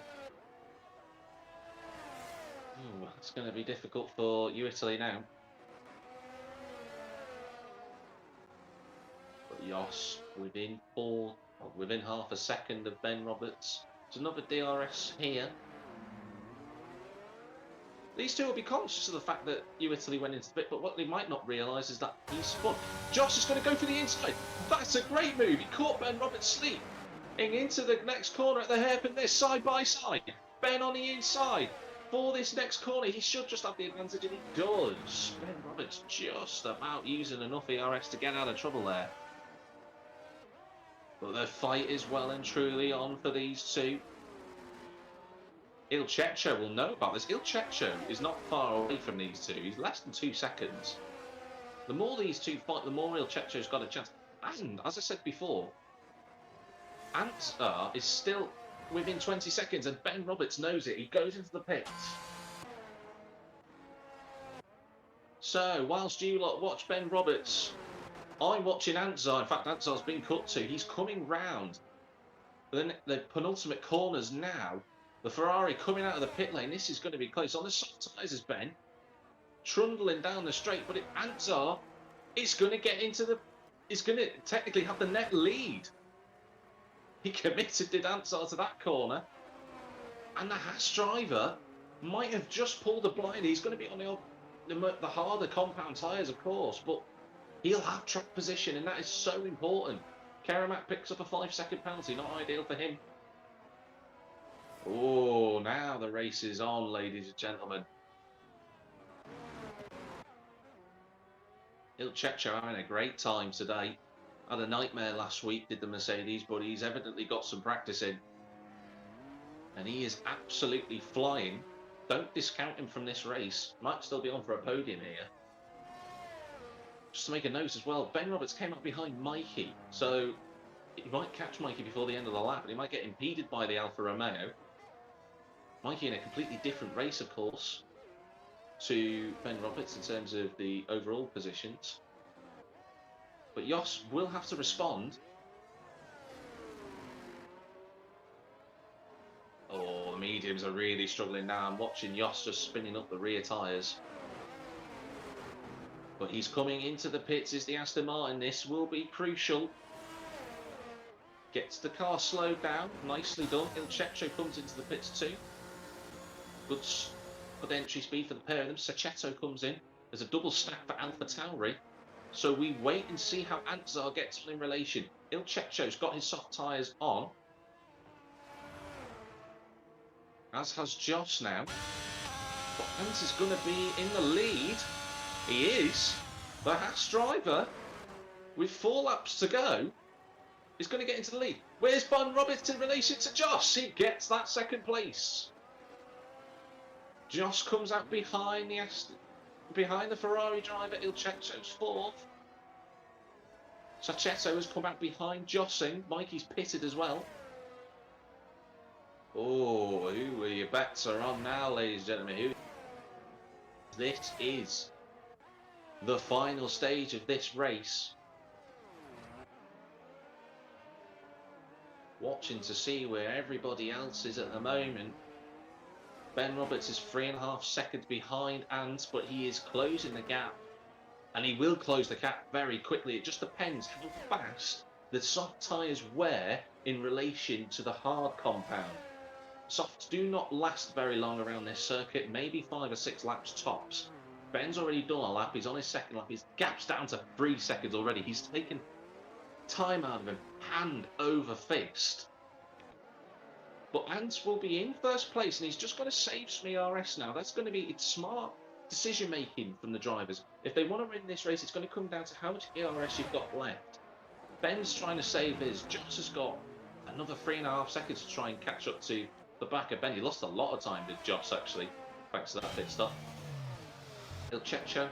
to be difficult for You Italy now. But Jos within half a second of Ben Roberts. There's another DRS here. These two will be conscious of the fact that You Italy went into the pit, but what they might not realise is that he's spun. Joss is going to go for the inside. That's a great move. He caught Ben Roberts sleeping into the next corner at the hairpin there, side by side. Ben on the inside. For this next corner, he should just have the advantage, and he does. Ben Roberts just about using enough ERS to get out of trouble there. But the fight is well and truly on for these two. Il Cecco will know about this. Il Cecco is not far away from these two. He's less than 2 seconds. The more these two fight, the more Il Cecco's got a chance. And, as I said before, Antzar is still within 20 seconds, and Ben Roberts knows it. He goes into the pits. So, whilst you lot watch Ben Roberts, I'm watching Antzar. In fact, Antzar's been cut to. He's coming round. Then the penultimate corners now. The Ferrari coming out of the pit lane. This is going to be close. On the soft tyres is Ben. Trundling down the straight. But Antzar is going to get into the... He's going to technically have the net lead. He committed, did Antzar, to that corner. And the Haas driver might have just pulled the blind. He's going to be on the harder compound tyres, of course. But he'll have track position, and that is so important. Karamat picks up a 5-second penalty. Not ideal for him. Oh, now the race is on, ladies and gentlemen. Il Cecco having a great time today. Had a nightmare last week, did the Mercedes, but he's evidently got some practice in. And he is absolutely flying. Don't discount him from this race. Might still be on for a podium here. Just to make a note as well, Ben Roberts came up behind Mikey. So he might catch Mikey before the end of the lap, but he might get impeded by the Alfa Romeo. Mikey in a completely different race, of course, to Ben Roberts in terms of the overall positions. But Jos will have to respond. Oh, the mediums are really struggling now. I'm watching Jos just spinning up the rear tyres. But he's coming into the pits, is the Aston Martin. This will be crucial. Gets the car slowed down. Nicely done. Il Cecco comes into the pits too. Good entry speed for the pair of them. Sachetto comes in. There's a double stack for Alpha Tauri. So we wait and see how Antzar gets on in relation. Il Cecco's got his soft tyres on. As has Jos now. But Antzar's going to be in the lead. He is. The Haas driver, with 4 laps to go, is going to get into the lead. Where's Ben Roberts in relation to Joss? He gets that second place. Joss comes out behind the Ferrari driver. Il Cecco's fourth. Sachetto has come out behind Jossing. Mikey's pitted as well. Oh, who are your bets are on now, ladies and gentlemen? This is the final stage of this race. Watching to see where everybody else is at the moment. Ben Roberts is 3.5 seconds behind Ant, but he is closing the gap. And he will close the gap very quickly. It just depends how fast the soft tyres wear in relation to the hard compound. Softs do not last very long around this circuit, maybe 5 or 6 laps tops. Ben's already done a lap, he's on his second lap, his gap's down to 3 seconds already. He's taken time out of him, hand over fist. But Ant will be in first place, and he's just got to save some ERS now. That's going to be it's smart decision making from the drivers. If they want to win this race, it's going to come down to how much ERS you've got left. Ben's trying to save his. Joss has got another 3.5 seconds to try and catch up to the back of Ben. He lost a lot of time with Joss, actually, thanks to that pit stop. Il Cecco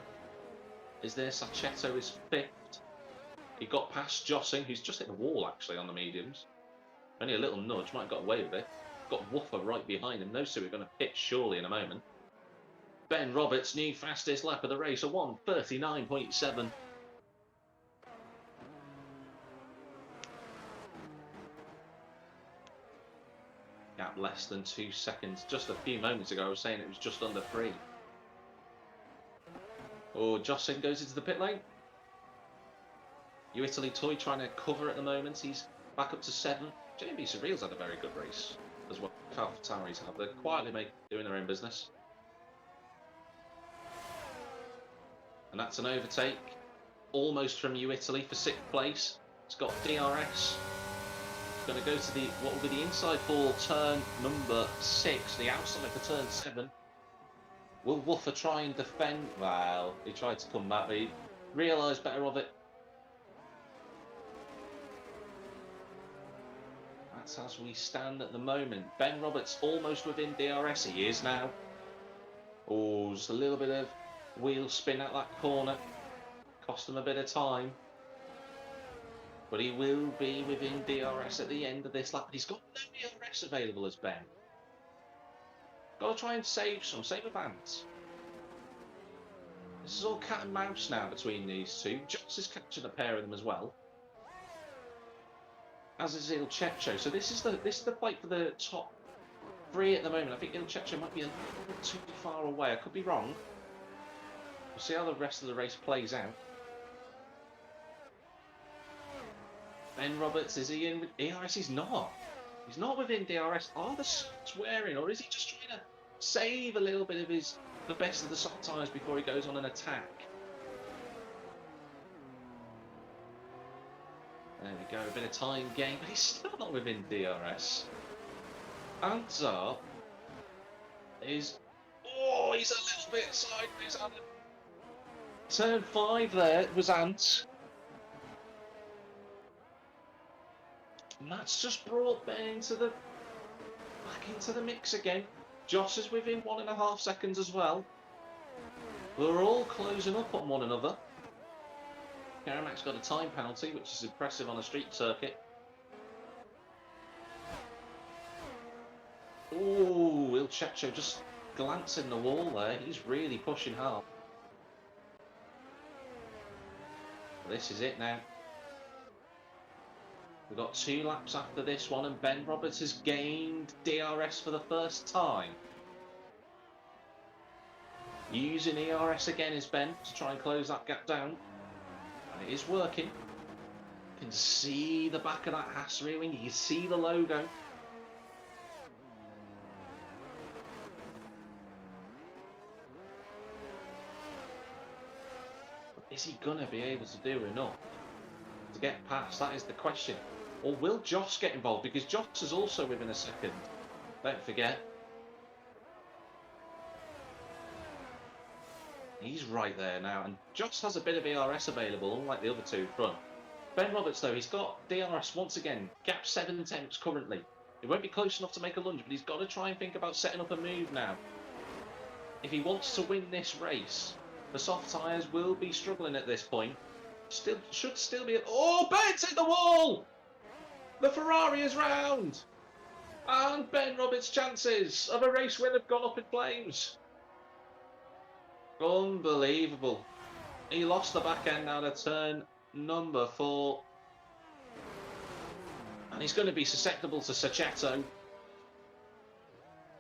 is there. Sachetto is 5th. He got past Jossing, who's just hit the wall, actually, on the mediums. Only a little nudge, might have got away with it. Got Woofer right behind him. Those two are going to pit surely in a moment. Ben Roberts, new fastest lap of the race, a 1:39.7. Gap less than 2 seconds. Just a few moments ago, I was saying it was just under 3. Oh, Jossing goes into the pit lane. Italy Toy trying to cover at the moment. He's back up to 7. JB Surreal's had a very good race as well. Tauri's have. They're quietly doing their own business. And that's an overtake. Almost from Italy for 6th place. It's got DRS. It's going to go to the what will be the inside for turn number 6. The outside for turn 7. Will Woofer try and defend? Well, he tried to come back, but he realised better of it. That's as we stand at the moment. Ben Roberts almost within DRS. He is now. Oh, just a little bit of wheel spin at that corner. Cost him a bit of time. But he will be within DRS at the end of this lap. He's got no DRS available as Ben. Got to try and save a Vance. This is all cat and mouse now between these two. Joss is catching a pair of them as well. As is Il Cecco. So this is the fight for the top 3 at the moment. I think Il Cecco might be a little too far away. I could be wrong. We'll see how the rest of the race plays out. Ben Roberts, is he in with DRS? He's not. He's not within DRS. Are the softs wearing, or is he just trying to save a little bit of the best of the soft tyres before he goes on an attack? There we go, a bit of time gain, but he's still not within DRS. Anzar is... Oh, he's a little bit sideways. Turn 5 there was Ant. And that's just brought Ben back into the mix again. Joss is within 1.5 seconds as well. We're all closing up on one another. Karamac's got a time penalty, which is impressive on a street circuit. Ooh, Il Cecco just glancing the wall there. He's really pushing hard. This is it now. We've got 2 laps after this one, and Ben Roberts has gained DRS for the first time. Using ERS again is Ben to try and close that gap down. And it is working. You can see the back of that Haas rear wing. You can see the logo. But is he going to be able to do enough to get past? That is the question. Or will Joss get involved? Because Joss is also within a second. Don't forget. He's right there now. And Joss has a bit of ERS available, unlike the other two in front. Ben Roberts, though, he's got DRS once again. Gap 7 tenths currently. It won't be close enough to make a lunge, but he's got to try and think about setting up a move now. If he wants to win this race, the soft tyres will be struggling at this point. Should still be... Oh, Ben's hit the wall! The Ferrari is round! And Ben Roberts' chances of a race win have gone up in flames. Unbelievable. He lost the back end now to turn number 4. And he's going to be susceptible to Sachetto.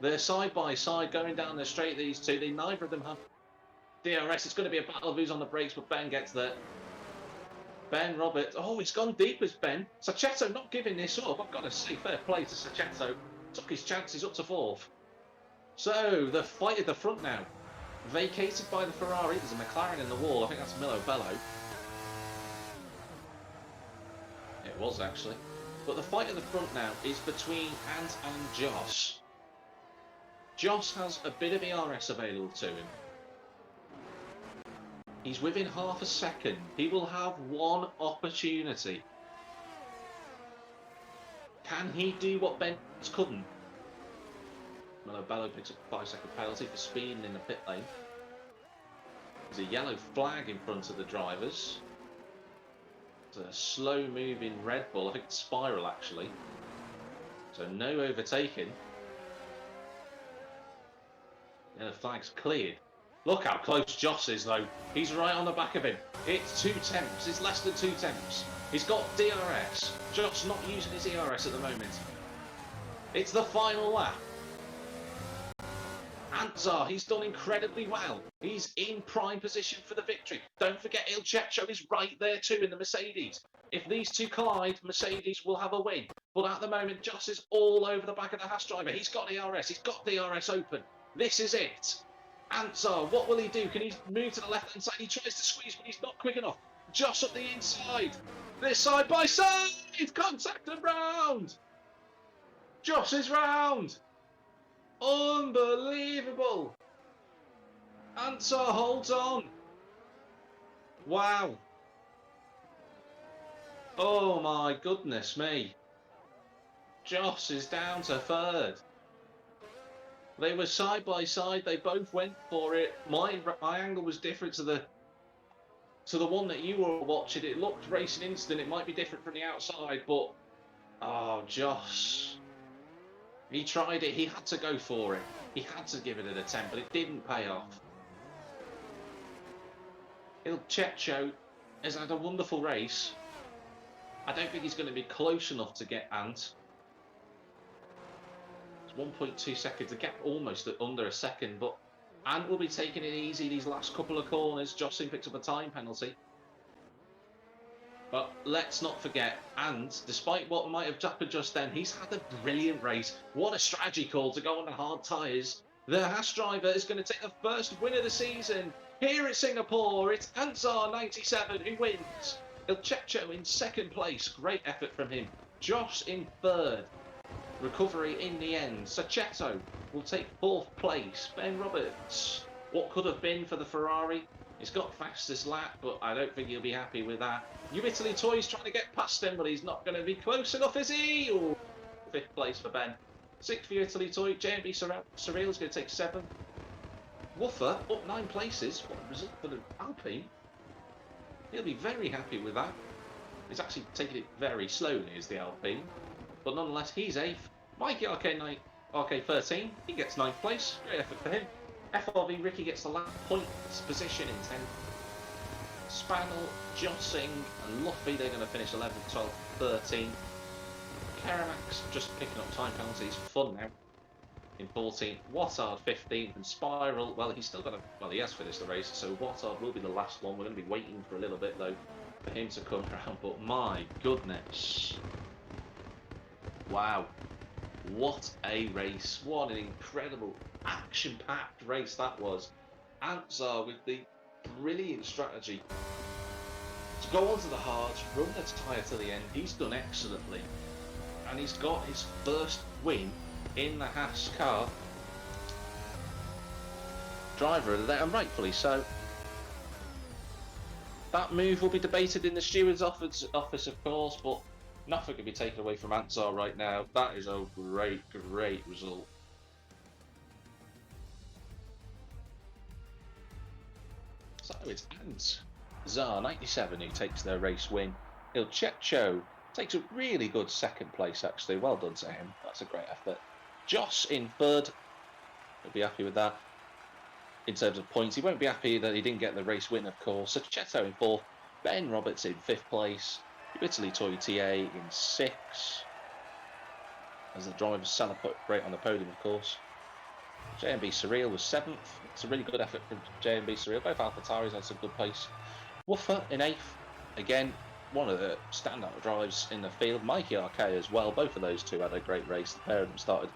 They're side by side going down the straight, these two. Neither of them have DRS. It's going to be a battle of who's on the brakes, but Ben gets there. Ben Roberts. Oh, it's gone deep as Ben. Sachetto not giving this up. I've got to say, fair play to Sachetto. Took his chances up to 4th. So, the fight at the front now. Vacated by the Ferrari. There's a McLaren in the wall. I think that's Milo Bello. It was, actually. But the fight at the front now is between Ant and Joss. Joss has a bit of ERS available to him. He's within half a second. He will have one opportunity. Can he do what Ben couldn't? Milo Bello picks up a 5-second penalty for speeding in the pit lane. There's a yellow flag in front of the drivers. It's a slow-moving Red Bull. I think it's Spiral, actually. So no overtaking. Yeah, the flag's cleared. Look how close Joss is, though. He's right on the back of him. It's 2 tenths. It's less than 2 tenths. He's got DRS. Joss not using his ERS at the moment. It's the final lap. Anzar, he's done incredibly well. He's in prime position for the victory. Don't forget, Il Checho is right there too in the Mercedes. If these two collide, Mercedes will have a win. But at the moment, Joss is all over the back of the Haas driver. He's got DRS. He's got DRS open. This is it. Anzar, what will he do? Can he move to the left-hand side? He tries to squeeze, but he's not quick enough. Joss up the inside. They're side by side. Contact and round. Joss is round. Unbelievable. Anzar holds on. Wow. Oh my goodness me. Joss is down to 3rd. They were side by side. They both went for it. My angle was different to the one that you were watching. It looked racing instant. It might be different from the outside, but oh, Joss. He tried it. He had to go for it. He had to give it an attempt, but it didn't pay off. Il Checho has had a wonderful race. I don't think he's going to be close enough to get Ant. 1.2 seconds, a gap almost under a second, but Ant will be taking it easy these last couple of corners. Jossin picks up a time penalty. But let's not forget, Ant, despite what might have happened just then, he's had a brilliant race. What a strategy call to go on the hard tyres. The Haas driver is going to take the first win of the season. Here at Singapore, it's Anzar 97 who wins. Il Checho in 2nd place, great effort from him. Joss in 3rd. Recovery in the end. Sachetto will take 4th place. Ben Roberts, what could have been for the Ferrari. He's got fastest lap, but I don't think he'll be happy with that. New Italy Toy's trying to get past him, but he's not going to be close enough, is he? Ooh, 5th place for Ben. 6th for Italy Toy. JMB Surreal is going to take 7th. Woofer up 9 places. What a result for the Alpine. He'll be very happy with that. He's actually taking it very slowly as the Alpine. But nonetheless, he's 8th. Mikey RK13, he gets 9th place. Great effort for him. FRV Ricky gets the last points position in 10th. Spannel, Jossing and Luffy, they're going to finish 11th, 12th, 13th. Karamax just picking up time penalties for fun now in 14th. Watard 15th and Spiral, well, he's still got he has finished the race, so Watard will be the last one. We're going to be waiting for a little bit though for him to come around, but my goodness. Wow, what a race. What an incredible action-packed race that was. Anzar with the brilliant strategy to go onto the hards, run the tyre to the end. He's done excellently, and he's got his first win in the Haas car. Driver of the day, and rightfully so. That move will be debated in the steward's office, of course, but nothing can be taken away from Ansar right now. That is a great, great result. So it's Ansar 97 who takes their race win. Ilchecho takes a really good second place, actually. Well done to him. That's a great effort. Joss in third. He'll be happy with that. In terms of points, he won't be happy that he didn't get the race win, of course. Saccheto in fourth. Ben Roberts in fifth place. Italy Toy TA in sixth. As the drivers celebrate on the podium, of course. JMB Surreal was seventh. It's a really good effort from JMB Surreal. Both AlphaTauris on some good pace. Woofer in eighth. Again, one of the standout drives in the field. Mikey RK as well. Both of those two had a great race. The pair of them started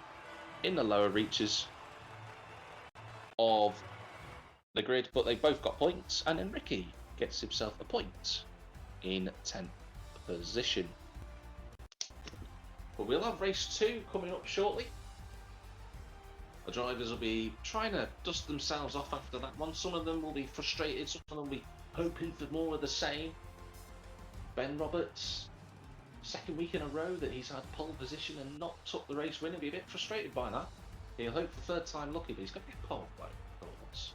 in the lower reaches of the grid, but they both got points, and then Ricky gets himself a point in 10th position. But we'll have race 2 coming up shortly. The drivers will be trying to dust themselves off after that one. Some of them will be frustrated, some of them will be hoping for more of the same. Ben Roberts, second week in a row that he's had pole position and not took the race win. He'll be a bit frustrated by that. He'll hope for third time lucky, but he's going to get pole, though, of course.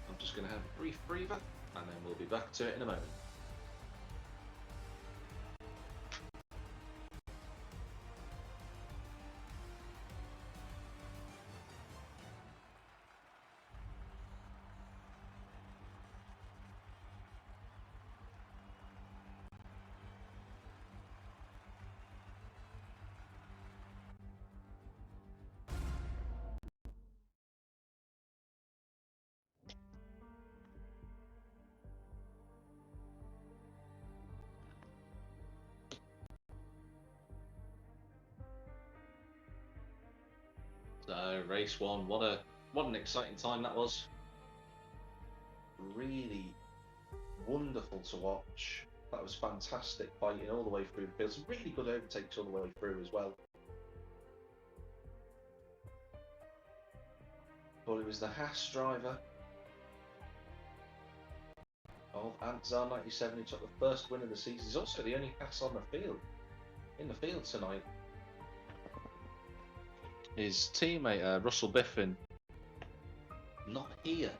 I'm just going to have a brief breather, and then we'll be back to it in a moment. So race 1, what an exciting time that was. Really wonderful to watch. That was fantastic fighting all the way through the field. Some really good overtakes all the way through as well. But it was the Haas driver of Ansar 97 who took the first win of the season. He's also the only Haas on the field, in the field tonight. His teammate Russell Biffin not here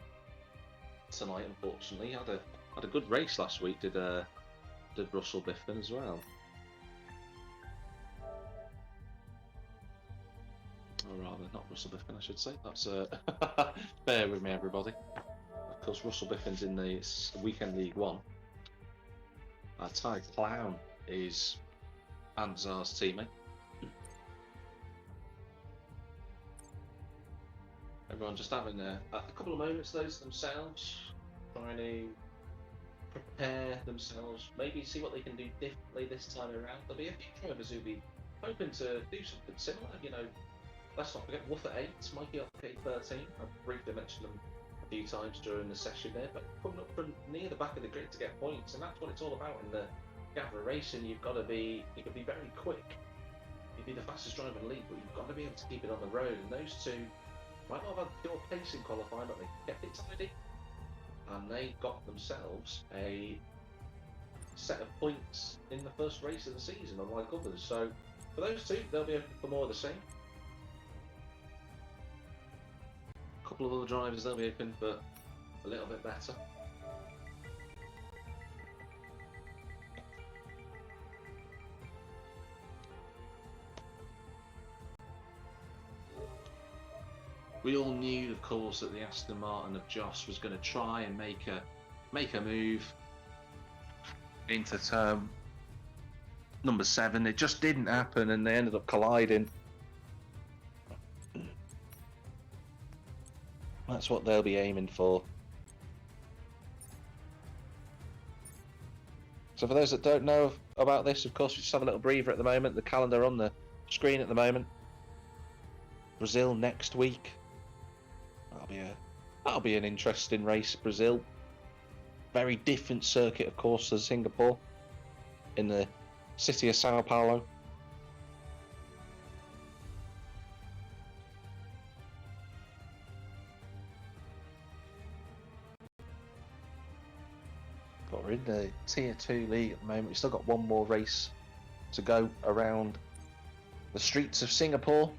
tonight, unfortunately. Had a good race last week. Did Russell Biffin as well? Or rather, not Russell Biffin, I should say. That's bear with me, everybody. Of course, Russell Biffin's in the Weekend League 1. Ty Clown is Ansar's teammate. Everyone just having a couple of moments, those themselves, trying to prepare themselves, maybe see what they can do differently this time around. There'll be a few drivers who'll be hoping to do something similar. You know, let's not forget Woof at 8, Mikey up at 13. I've briefly mentioned them a few times during the session there, but coming up from near the back of the grid to get points, and that's what it's all about in the Gavra racing. You can be very quick. You'd be the fastest driver in the league, but you've got to be able to keep it on the road, and those two might not have had pure pace in qualifying, but they kept it tidy, and they got themselves a set of points in the first race of the season, unlike others. So for those two, they'll be open for more of the same. A couple of other drivers, they'll be open for a little bit better. We all knew, of course, that the Aston Martin of Joss was going to try and make a move into turn number 7. It just didn't happen, and they ended up colliding. That's what they'll be aiming for. So for those that don't know about this, of course, we just have a little breather at the moment. The calendar on the screen at the moment. Brazil next week. That'll be an interesting race, Brazil. Very different circuit, of course, to Singapore in the city of Sao Paulo. But we're in the Tier 2 league at the moment. We've still got one more race to go around the streets of Singapore.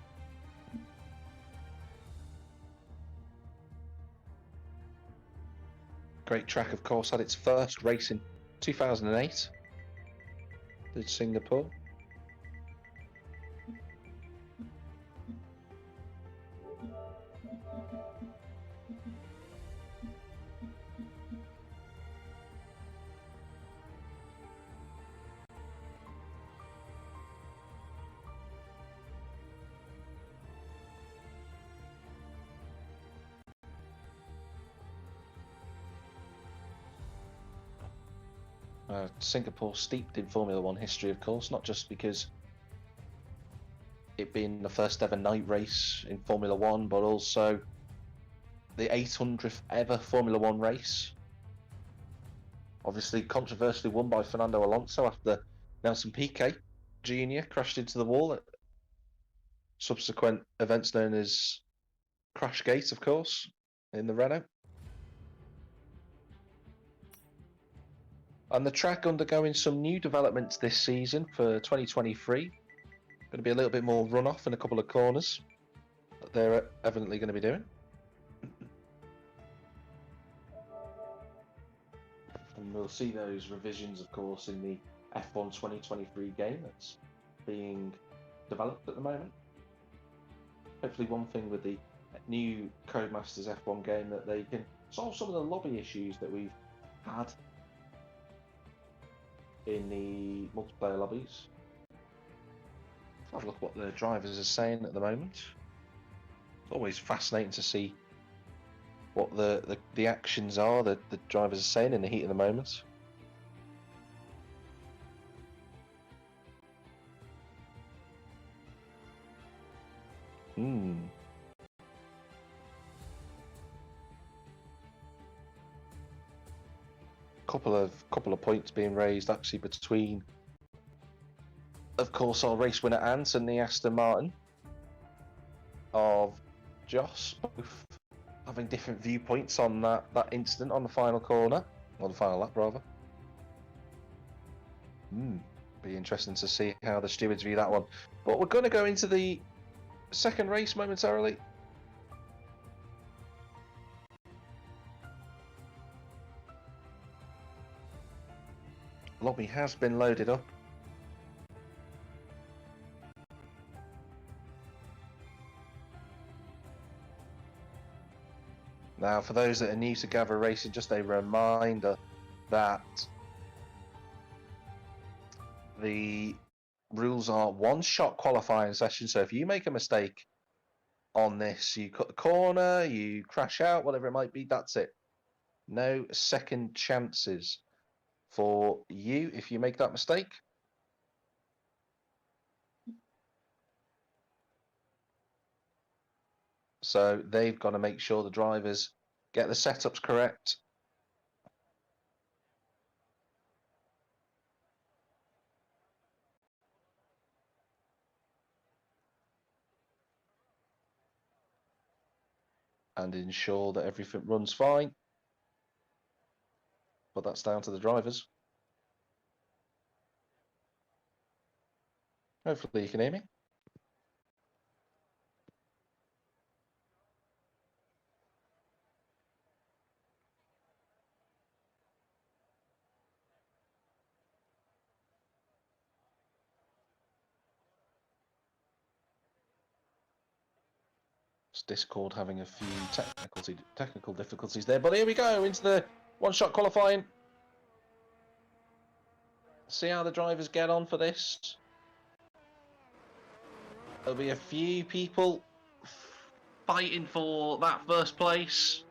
Great track, of course, had its first race in 2008. Did Singapore. Singapore steeped in Formula One history, of course, not just because it being the first ever night race in Formula One, but also the 800th ever Formula One race. Obviously, controversially won by Fernando Alonso after Nelson Piquet Jr. crashed into the wall at subsequent events known as Crashgate, of course, in the Renault. And the track undergoing some new developments this season for 2023. Going to be a little bit more runoff in a couple of corners that they're evidently going to be doing. And we'll see those revisions, of course, in the F1 2023 game that's being developed at the moment. Hopefully one thing with the new Codemasters F1 game that they can solve some of the lobby issues that we've had in the multiplayer lobbies. Have a look what the drivers are saying at the moment. It's always fascinating to see what the actions are that the drivers are saying in the heat of the moment. Couple of points being raised actually between, of course, our race winner Ant and the Aston Martin of Joss, both having different viewpoints on that incident on the final corner, or the final lap rather. Be interesting to see how the stewards view that one. But we're going to go into the second race momentarily. Lobby has been loaded up. Now, for those that are new to Gavra Racing, just a reminder that the rules are one-shot qualifying session. So if you make a mistake on this, you cut the corner, you crash out, whatever it might be, that's it. No second chances for you if you make that mistake. So they've got to make sure the drivers get the setups correct. And ensure that everything runs fine. But that's down to the drivers. Hopefully you can hear me. It's Discord having a few technical difficulties there. But here we go into the one-shot qualifying. See how the drivers get on for this. There'll be a few people fighting for that first place.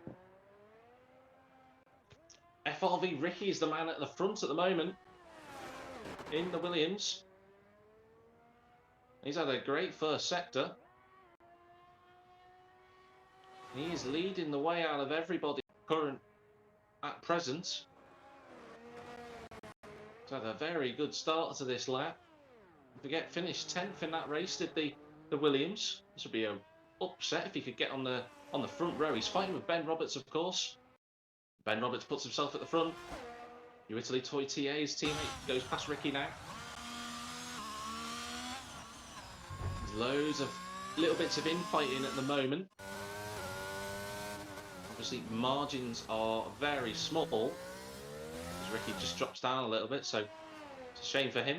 FRV Ricky is the man at the front at the moment in the Williams. He's had a great first sector. He is leading the way out of everybody at present. He's had a very good start to this lap. Don't forget, finished 10th in that race, did the Williams. This would be a upset if he could get on the front row. He's fighting with Ben Roberts, of course. Ben Roberts puts himself at the front. New Italy Toy TA, his teammate, goes past Ricky now. There's loads of little bits of infighting at the moment. Obviously, margins are very small. As Ricky just drops down a little bit, so it's a shame for him.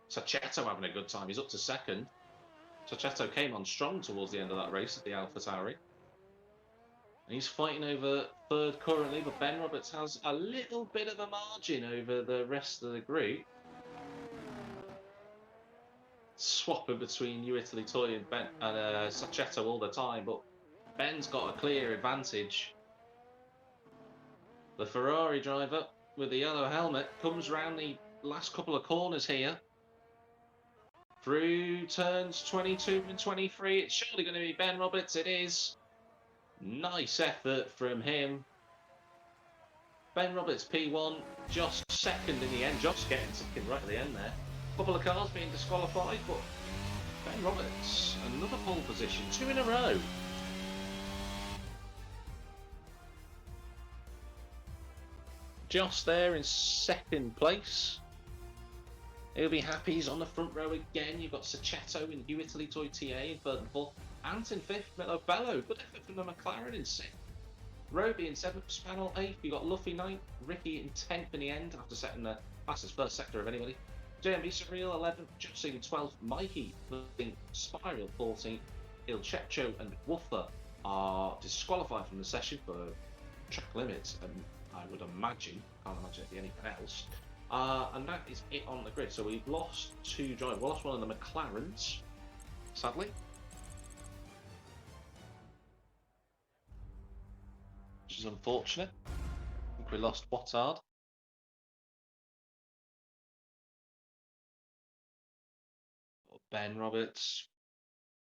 Sachetto having a good time. He's up to second. Sachetto came on strong towards the end of that race at the AlphaTauri. And he's fighting over third currently, but Ben Roberts has a little bit of a margin over the rest of the group. Swapping between New Italy Toy and Ben and Sachetto all the time, but Ben's got a clear advantage. The Ferrari driver with the yellow helmet comes round the last couple of corners here. Through turns 22 and 23, it's surely going to be Ben Roberts. It is. Nice effort from him. Ben Roberts P1, Josh second in the end. Josh getting second right at the end there. A couple of cars being disqualified, but Ben Roberts, another pole position, 2 in a row. Josh there in second place. He'll be happy. He's on the front row again. You've got Sachetto in New Italy Toy TA in third and fourth. Ant in fifth. Milo Bello. Good effort from the McLaren in sixth. Roby in seventh. Spanel eighth. You've got Luffy ninth. Ricky in 10th in the end after setting the fastest first sector of anybody. JMB Surreal 11th. Justin 12th. Mikey in Spiral 14th. Il Checho and Woofer are disqualified from the session for track limits, and I would imagine, can't imagine it be anything else. And that is it on the grid. So we've lost 2 drivers. We lost one of the McLarens, sadly. Which is unfortunate. I think we lost Watard. Ben Roberts,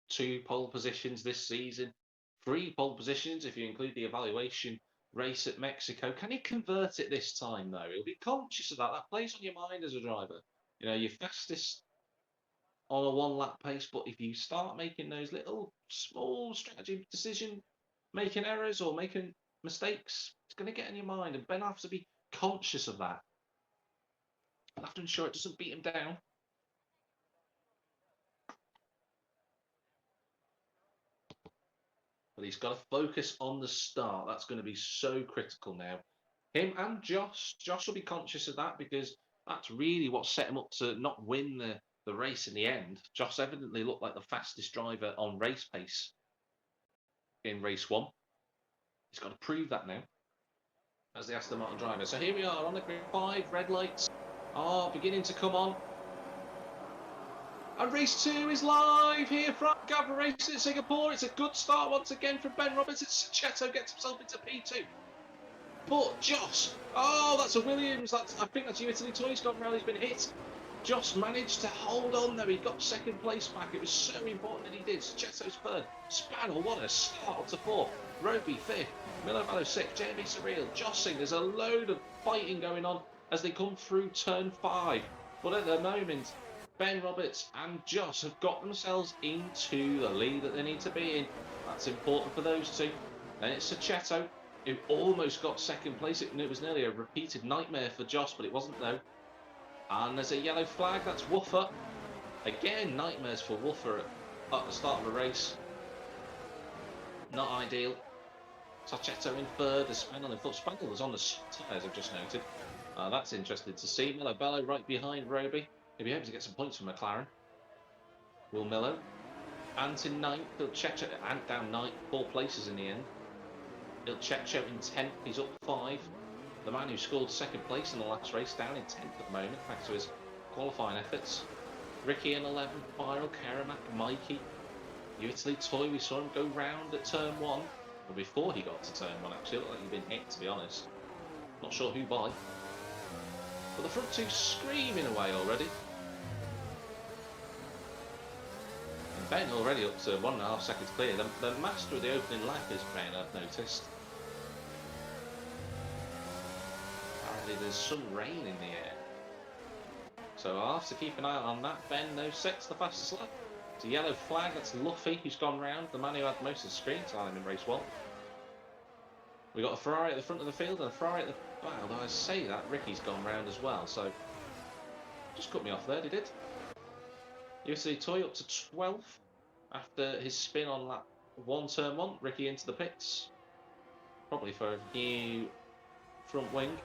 2 pole positions this season. 3 pole positions if you include the evaluation race at Mexico. Can he convert it this time, though? He'll be conscious of that. That plays on your mind as a driver. You know, you're fastest on a 1-lap pace, but if you start making those little small strategy decision making errors or making mistakes, it's going to get in your mind, and Ben will have to be conscious of that. I'll have to ensure it doesn't beat him down. But he's got to focus on the start. That's going to be so critical now. Him and Josh. Josh will be conscious of that because that's really what set him up to not win the race in the end. Josh evidently looked like the fastest driver on race pace in race 1. He's got to prove that now as the Aston Martin driver. So here we are on the grid. 5 red lights are beginning to come on. And race 2 is live here from Gavra Racing in Singapore. It's a good start once again from Ben Roberts. It's Sachetto gets himself into P2. But Josh, oh, that's a Williams. I think that's New Italy Toys gone round. He's been hit. Josh managed to hold on though. He got second place back. It was so important that he did. Sachetto's third. Spanel, what a start up to 4th. Roby 5th. Milo Bello 6th. JB Surreal. Joshing. There's a load of fighting going on as they come through turn 5. But at the moment, Ben Roberts and Josh have got themselves into the lead that they need to be in. That's important for those two. Then it's Sachetto, who almost got second place. It was nearly a repeated nightmare for Josh, but it wasn't though. And there's a yellow flag. That's Woofer. Again, nightmares for Woofer at the start of the race. Not ideal. Sachetto in third. The Spanel in fourth. Spanel was on the tyres, I've just noted. That's interesting to see. Milo Bello right behind Roby. He'll be able to get some points from McLaren. Will Miller. Ant in 9th. Il Checho. Ant down 9th. 4 places in the end. Il Checho in 10th. He's up 5. The man who scored second place in the last race down in 10th at the moment, thanks to his qualifying efforts. Ricky in 11th. Viral, Karamak, Mikey. New Italy Toy, we saw him go round at turn 1. Well, before he got to turn 1, actually. It looked like he'd been hit, to be honest. Not sure who by. But the front 2 screaming away already. And Ben already up to 1.5 seconds clear. The master of the opening lap is Ben, I've noticed. Apparently there's some rain in the air. So I'll have to keep an eye on that. Ben, no six, the fastest lap. It's a yellow flag. That's Luffy, who's gone round. The man who had most of the screen time in race 1. We got a Ferrari at the front of the field and a Ferrari at the back. Although I say that, Ricky's gone round as well. So just cut me off there, he did. USA Toy up to 12th after his spin on lap 1, turn 1. Ricky into the pits. Probably for a new front wing.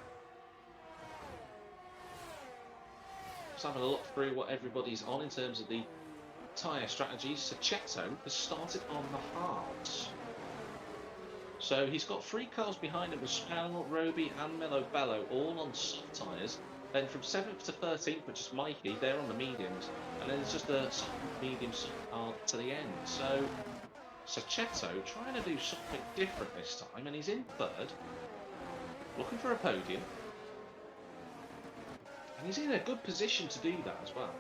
Just having a look through what everybody's on in terms of the tyre strategies. Sachetto has started on the hards. So he's got 3 cars behind him with Spell, Roby and Mello Bello all on soft tyres. Then from 7th to 13th, which is Mikey, they're on the mediums. And then it's just a soft, medium, soft, hard to the end. So Sachetto trying to do something different this time, and he's in 3rd, looking for a podium. And he's in a good position to do that as well.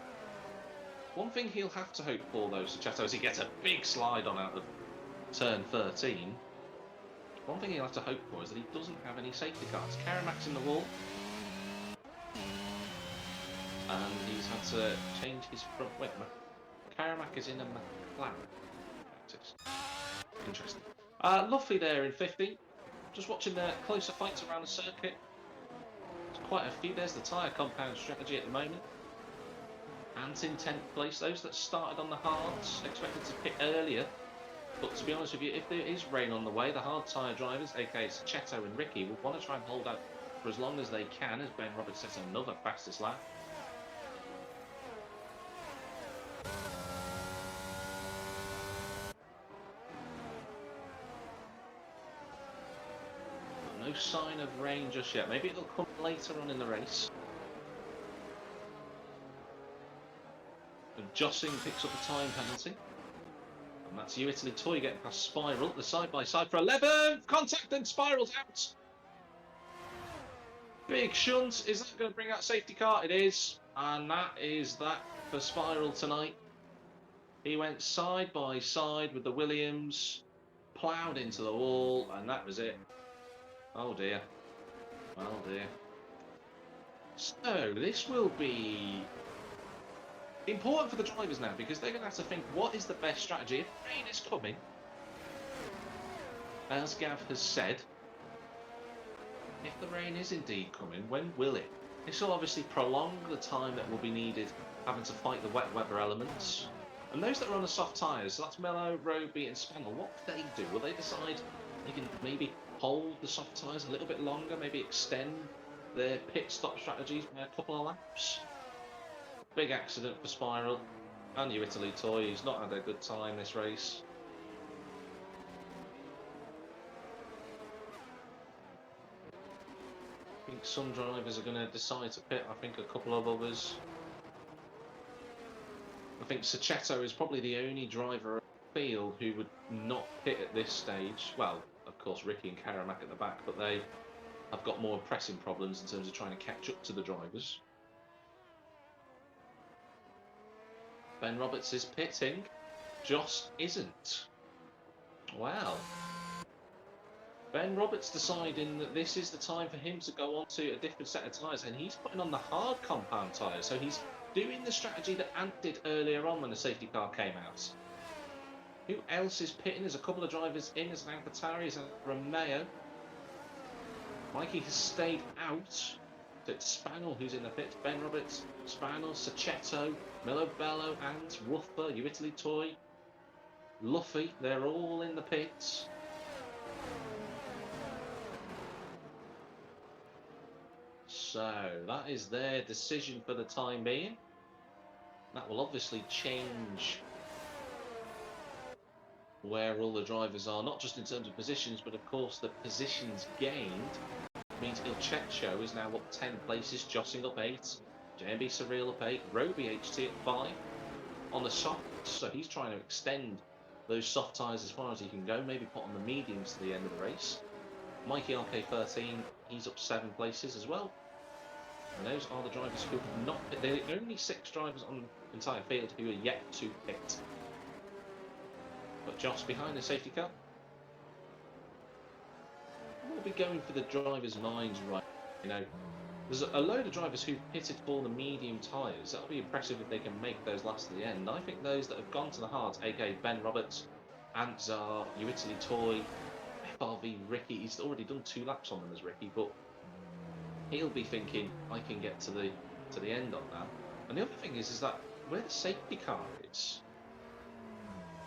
One thing he'll have to hope for, though, Sachetto, is he gets a big slide on out of turn 13. One thing he'll have to hope for is that he doesn't have any safety cars. Karamak's in the wall. And he's had to change his front wing. Karamak is in a McLaren. Interesting. Luffy there in 15th. Just watching the closer fights around the circuit. There's quite a few. There's the tyre compound strategy at the moment. Ant in 10th place. Those that started on the hards expected to pit earlier. But to be honest with you, if there is rain on the way, the hard tyre drivers, aka Sachetto and Ricky, will want to try and hold out for as long as they can, as Ben Roberts sets another fastest lap. No sign of rain just yet. Maybe it'll come later on in the race. And Jossing picks up a time penalty. And that's you, Italy Toy, getting past Spiral. The side-by-side for 11th. Contact and Spiral's out. Big shunt. Is that going to bring out safety car? It is. And that is that for Spiral tonight. He went side by side with the Williams, ploughed into the wall, and that was it. Oh dear. Oh dear. So this will be important for the drivers now, because they're going to have to think, what is the best strategy? If rain is coming, as Gav has said, if the rain is indeed coming, when will it? This will obviously prolong the time that will be needed having to fight the wet weather elements. And those that are on the soft tyres, so that's Mello, Roby and Spaniel, what do they do? Will they decide they can maybe hold the soft tyres a little bit longer, maybe extend their pit stop strategies by a couple of laps? Big accident for Spiral and you, Italy Toy. He's not had a good time this race. I think some drivers are going to decide to pit. I think a couple of others. I think Sachetto is probably the only driver in the field who would not pit at this stage. Well, of course, Ricky and Karamak at the back, but they have got more pressing problems in terms of trying to catch up to the drivers. Ben Roberts is pitting. Joss isn't. Wow. Ben Roberts deciding that this is the time for him to go on to a different set of tyres, and he's putting on the hard compound tyres. So he's doing the strategy that Ant did earlier on when the safety car came out. Who else is pitting? There's a couple of drivers in. There's an Alcantara, there's a Romeo. Mikey has stayed out. So it's Spaniel who's in the pit. Ben Roberts, Spaniel, Sachetto, Mello Bello, Ant, Ruffer, You Italy Toy, Luffy. They're all in the pits. So that is their decision for the time being. That will obviously change where all the drivers are, not just in terms of positions, but of course the positions gained means Il Ceccio is now up 10 places, Jossing up 8, JMB Surreal up 8, Roby HT at 5 on the softs, so he's trying to extend those soft tyres as far as he can go, maybe put on the mediums to the end of the race. Mikey RK13, he's up 7 places as well. And those are the drivers who have not pit. There are only 6 drivers on the entire field who are yet to pit. But Joss behind the safety car. What will be going for the drivers' minds right? You know, There's a load of drivers who've pitted for the medium tyres. That'll be impressive if they can make those last to the end. I think those that have gone to the hard, aka Ben Roberts, Antzar, Italy Toy, FRV Ricky, he's already done 2 laps on them as Ricky, but he'll be thinking, I can get to the end on that. And the other thing is that where the safety car is,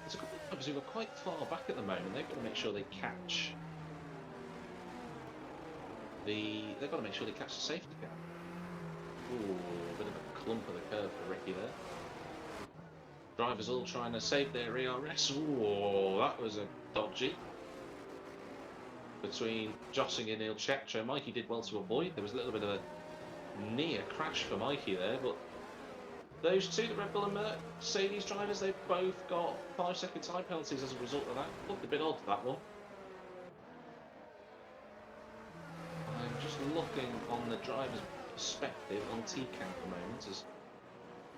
there's a couple of drivers who are quite far back at the moment. They've got to make sure they catch they've got to make sure they catch the safety car. Ooh, a bit of a clump of the curve for Ricky there. Drivers all trying to save their ERS. Ooh, that was a dodgy. Between Jossing and Il Cetro, Mikey did well to avoid. There was a little bit of a near crash for Mikey there, but those two, the Red Bull and Mercedes drivers, they've both got 5-second time penalties as a result of that. Looked a bit odd, that one. I'm just looking on the driver's perspective on TCAM at the moment as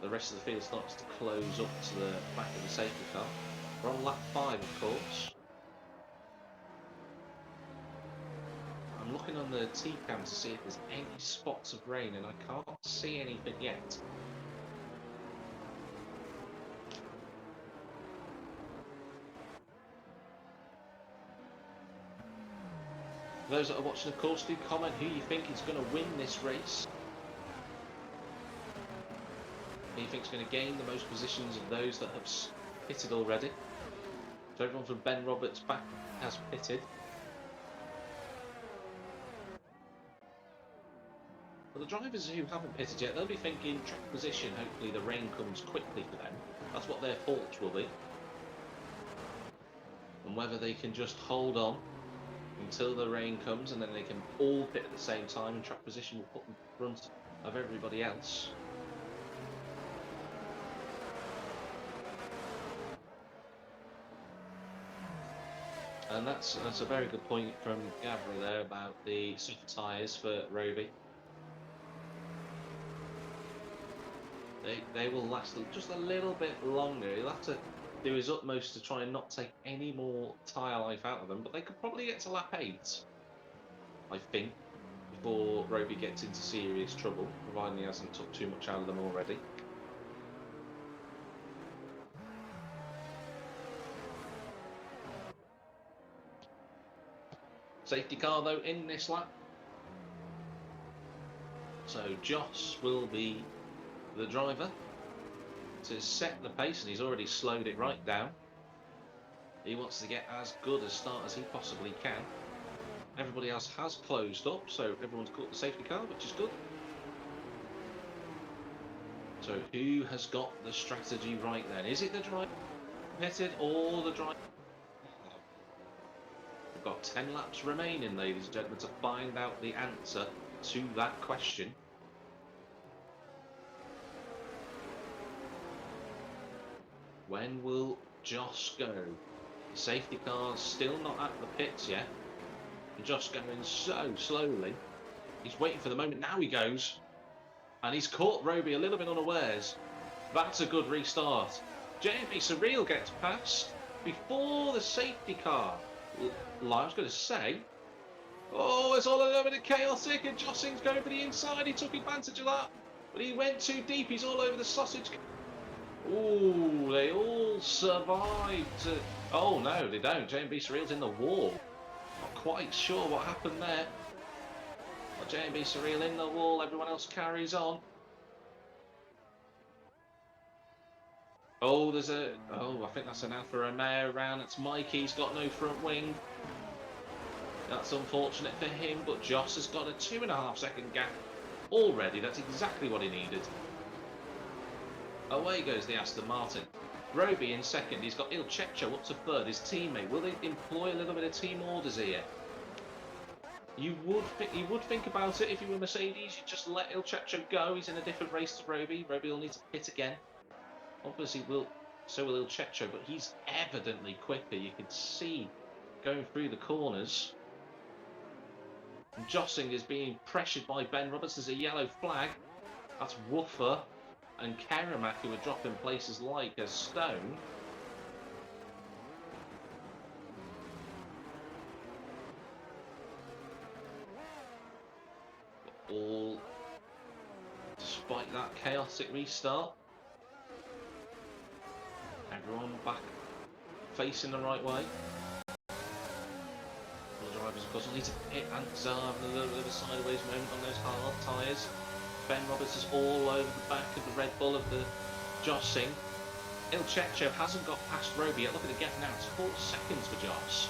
the rest of the field starts to close up to the back of the safety car. We're on lap 5, of course. I'm looking on the TCAM to see if there's any spots of rain, and I can't see anything yet. For those that are watching, of course, do comment who you think is going to win this race. Who you think is going to gain the most positions of those that have pitted already. So everyone from Ben Roberts back has pitted. But the drivers who haven't pitted yet, they'll be thinking track position. Hopefully the rain comes quickly for them. That's what their thoughts will be. And whether they can just hold on until the rain comes and then they can all pit at the same time and track position will put them in front of everybody else. And that's a very good point from Gavra there about the soft tyres for Roby. They will last just a little bit longer. He'll have to do his utmost to try and not take any more tyre life out of them, but they could probably get to lap 8, I think, before Roby gets into serious trouble, providing he hasn't took too much out of them already. Safety car though in this lap. So Joss will be the driver to set the pace, and he's already slowed it right down. He wants to get as good a start as he possibly can. Everybody else has closed up, so everyone's caught the safety car, which is good. So who has got the strategy right then? Is it the driver pitted or the driver? We've got 10 laps remaining, ladies and gentlemen, to find out the answer to that question. When will Joss go? The safety car's still not at the pits yet. And Joss going so slowly. He's waiting for the moment. Now he goes. And he's caught Roby a little bit unawares. That's a good restart. JMB Surreal gets past before the safety car. I was going to say. Oh, it's all a little bit chaotic, and Jossing's going for the inside. He took advantage of that. But he went too deep. He's all over the sausage. Ooh, they all survived. Oh no, they don't. JMB Surreal's in the wall. Not quite sure what happened there. But JMB Surreal in the wall. Everyone else carries on. Oh, there's a. Oh, I think that's an Alfa Romeo round. It's Mikey's got no front wing. That's unfortunate for him, but Joss has got a 2.5 second gap already. That's exactly what he needed. Away goes the Aston Martin. Roby in second. He's got Il Cetro up to third. His teammate. Will they employ a little bit of team orders here? You would think about it if you were Mercedes. You just let Il Cetro go. He's in a different race to Roby. Roby will need to pit again. Obviously, so will Il Cetro, but he's evidently quicker. You can see going through the corners. And Jossing is being pressured by Ben Roberts. There's a yellow flag. That's Woofer and Karamak, who are dropping places like a stone. All despite that chaotic restart. Everyone back facing the right way. The drivers, of course, will need to hit and having a little bit of a sideways moment on those hard tyres. Ben Roberts is all over the back of the Red Bull of the Josh Singh. Il Checho hasn't got past Roby yet. Look at the gap now. It's 4 seconds for Josh.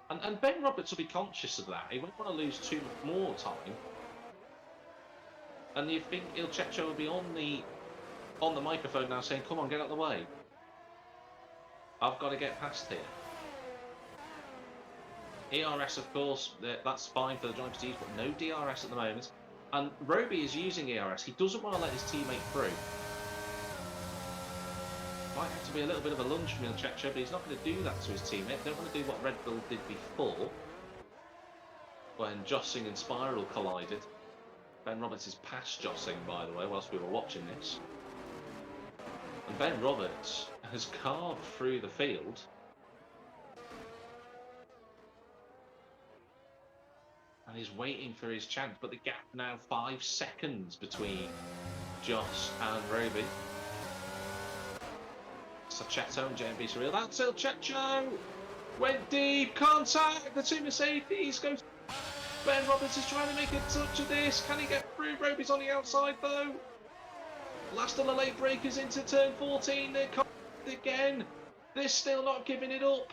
And Ben Roberts will be conscious of that. He won't want to lose too much more time. And you think Il Checho will be on the microphone now saying, come on, get out of the way. I've got to get past here. ERS, of course, that's fine for the drivers to use, but no DRS at the moment. And Roby is using ERS. He doesn't want to let his teammate through. Might have to be a little bit of a lunge from Il Checho, but he's not going to do that to his teammate. Don't want to do what Red Bull did before, when Jossing and Spiral collided. Ben Roberts is past Jossing, by the way, whilst we were watching this. And Ben Roberts has carved through the field. And he's waiting for his chance, but the gap now 5 seconds between Joss and Roby. Sachetto and JMB Surreal. That's Il Checho! Went deep, contact! The two Mercedes goes. Ben Roberts is trying to make a touch of this. Can he get through? Roby's on the outside though. Last of the late breakers into turn 14. They're again. They're still not giving it up.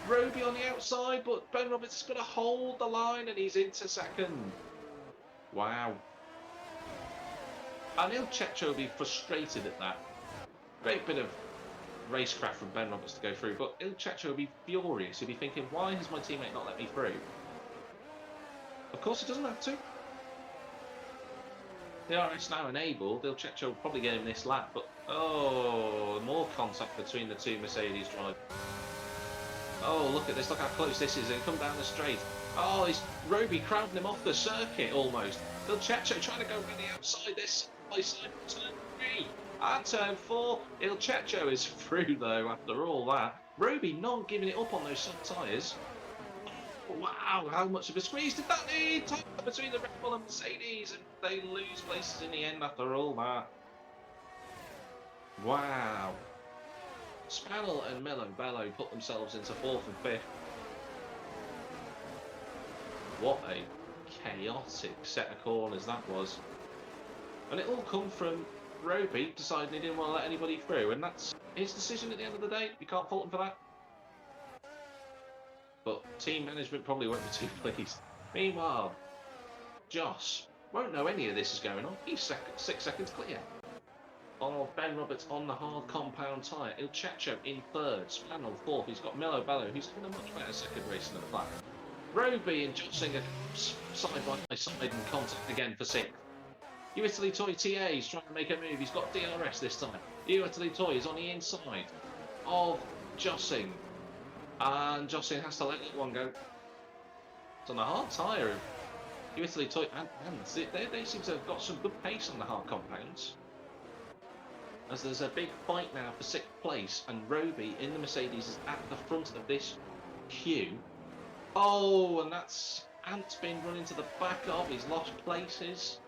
Roby on the outside, but Ben Roberts is going to hold the line and he's into second. Wow. And Il Checho will be frustrated at that. Great bit of racecraft from Ben Roberts to go through, but Il Checho will be furious. He'll be thinking, why has my teammate not let me through? Of course he doesn't have to. The DRS now enabled. Il Checho will probably get him this lap, but oh, more contact between the two Mercedes drivers. Oh, look at this, look how close this is, and come down the straight. Oh, he's Roby crowding him off the circuit almost. Il Checho trying to go around the outside this side turn 3 and turn 4. Il Checho is through though after all that. Roby not giving it up on those soft tyres. Wow, how much of a squeeze did that need? Time between the Red Bull and Mercedes, and they lose places in the end after all that. Wow. Spanel and Mello Bello put themselves into 4th and 5th. What a chaotic set of corners that was. And it all come from Roby deciding he didn't want to let anybody through, and that's his decision at the end of the day. You can't fault him for that. But team management probably won't be too pleased. Meanwhile, Joss won't know any of this is going on. He's 6 seconds clear. Oh, Ben Roberts on the hard compound tyre. Il Checho in 3rd. Spanel 4th. He's got Mello Bello, who's having a much better second race than the back. Roby and Jossing are side by side in contact again for 6th. Italy Toy TA is trying to make a move. He's got DRS this time. Italy Toy is on the inside of Jossing. And Jossing has to let that one go. It's on the hard tyre of Italy Toy. And they seem to have got some good pace on the hard compounds. As there's a big fight now for 6th place, and Roby in the Mercedes is at the front of this queue. Oh, and that's Ant's been running to the back of. He's lost places.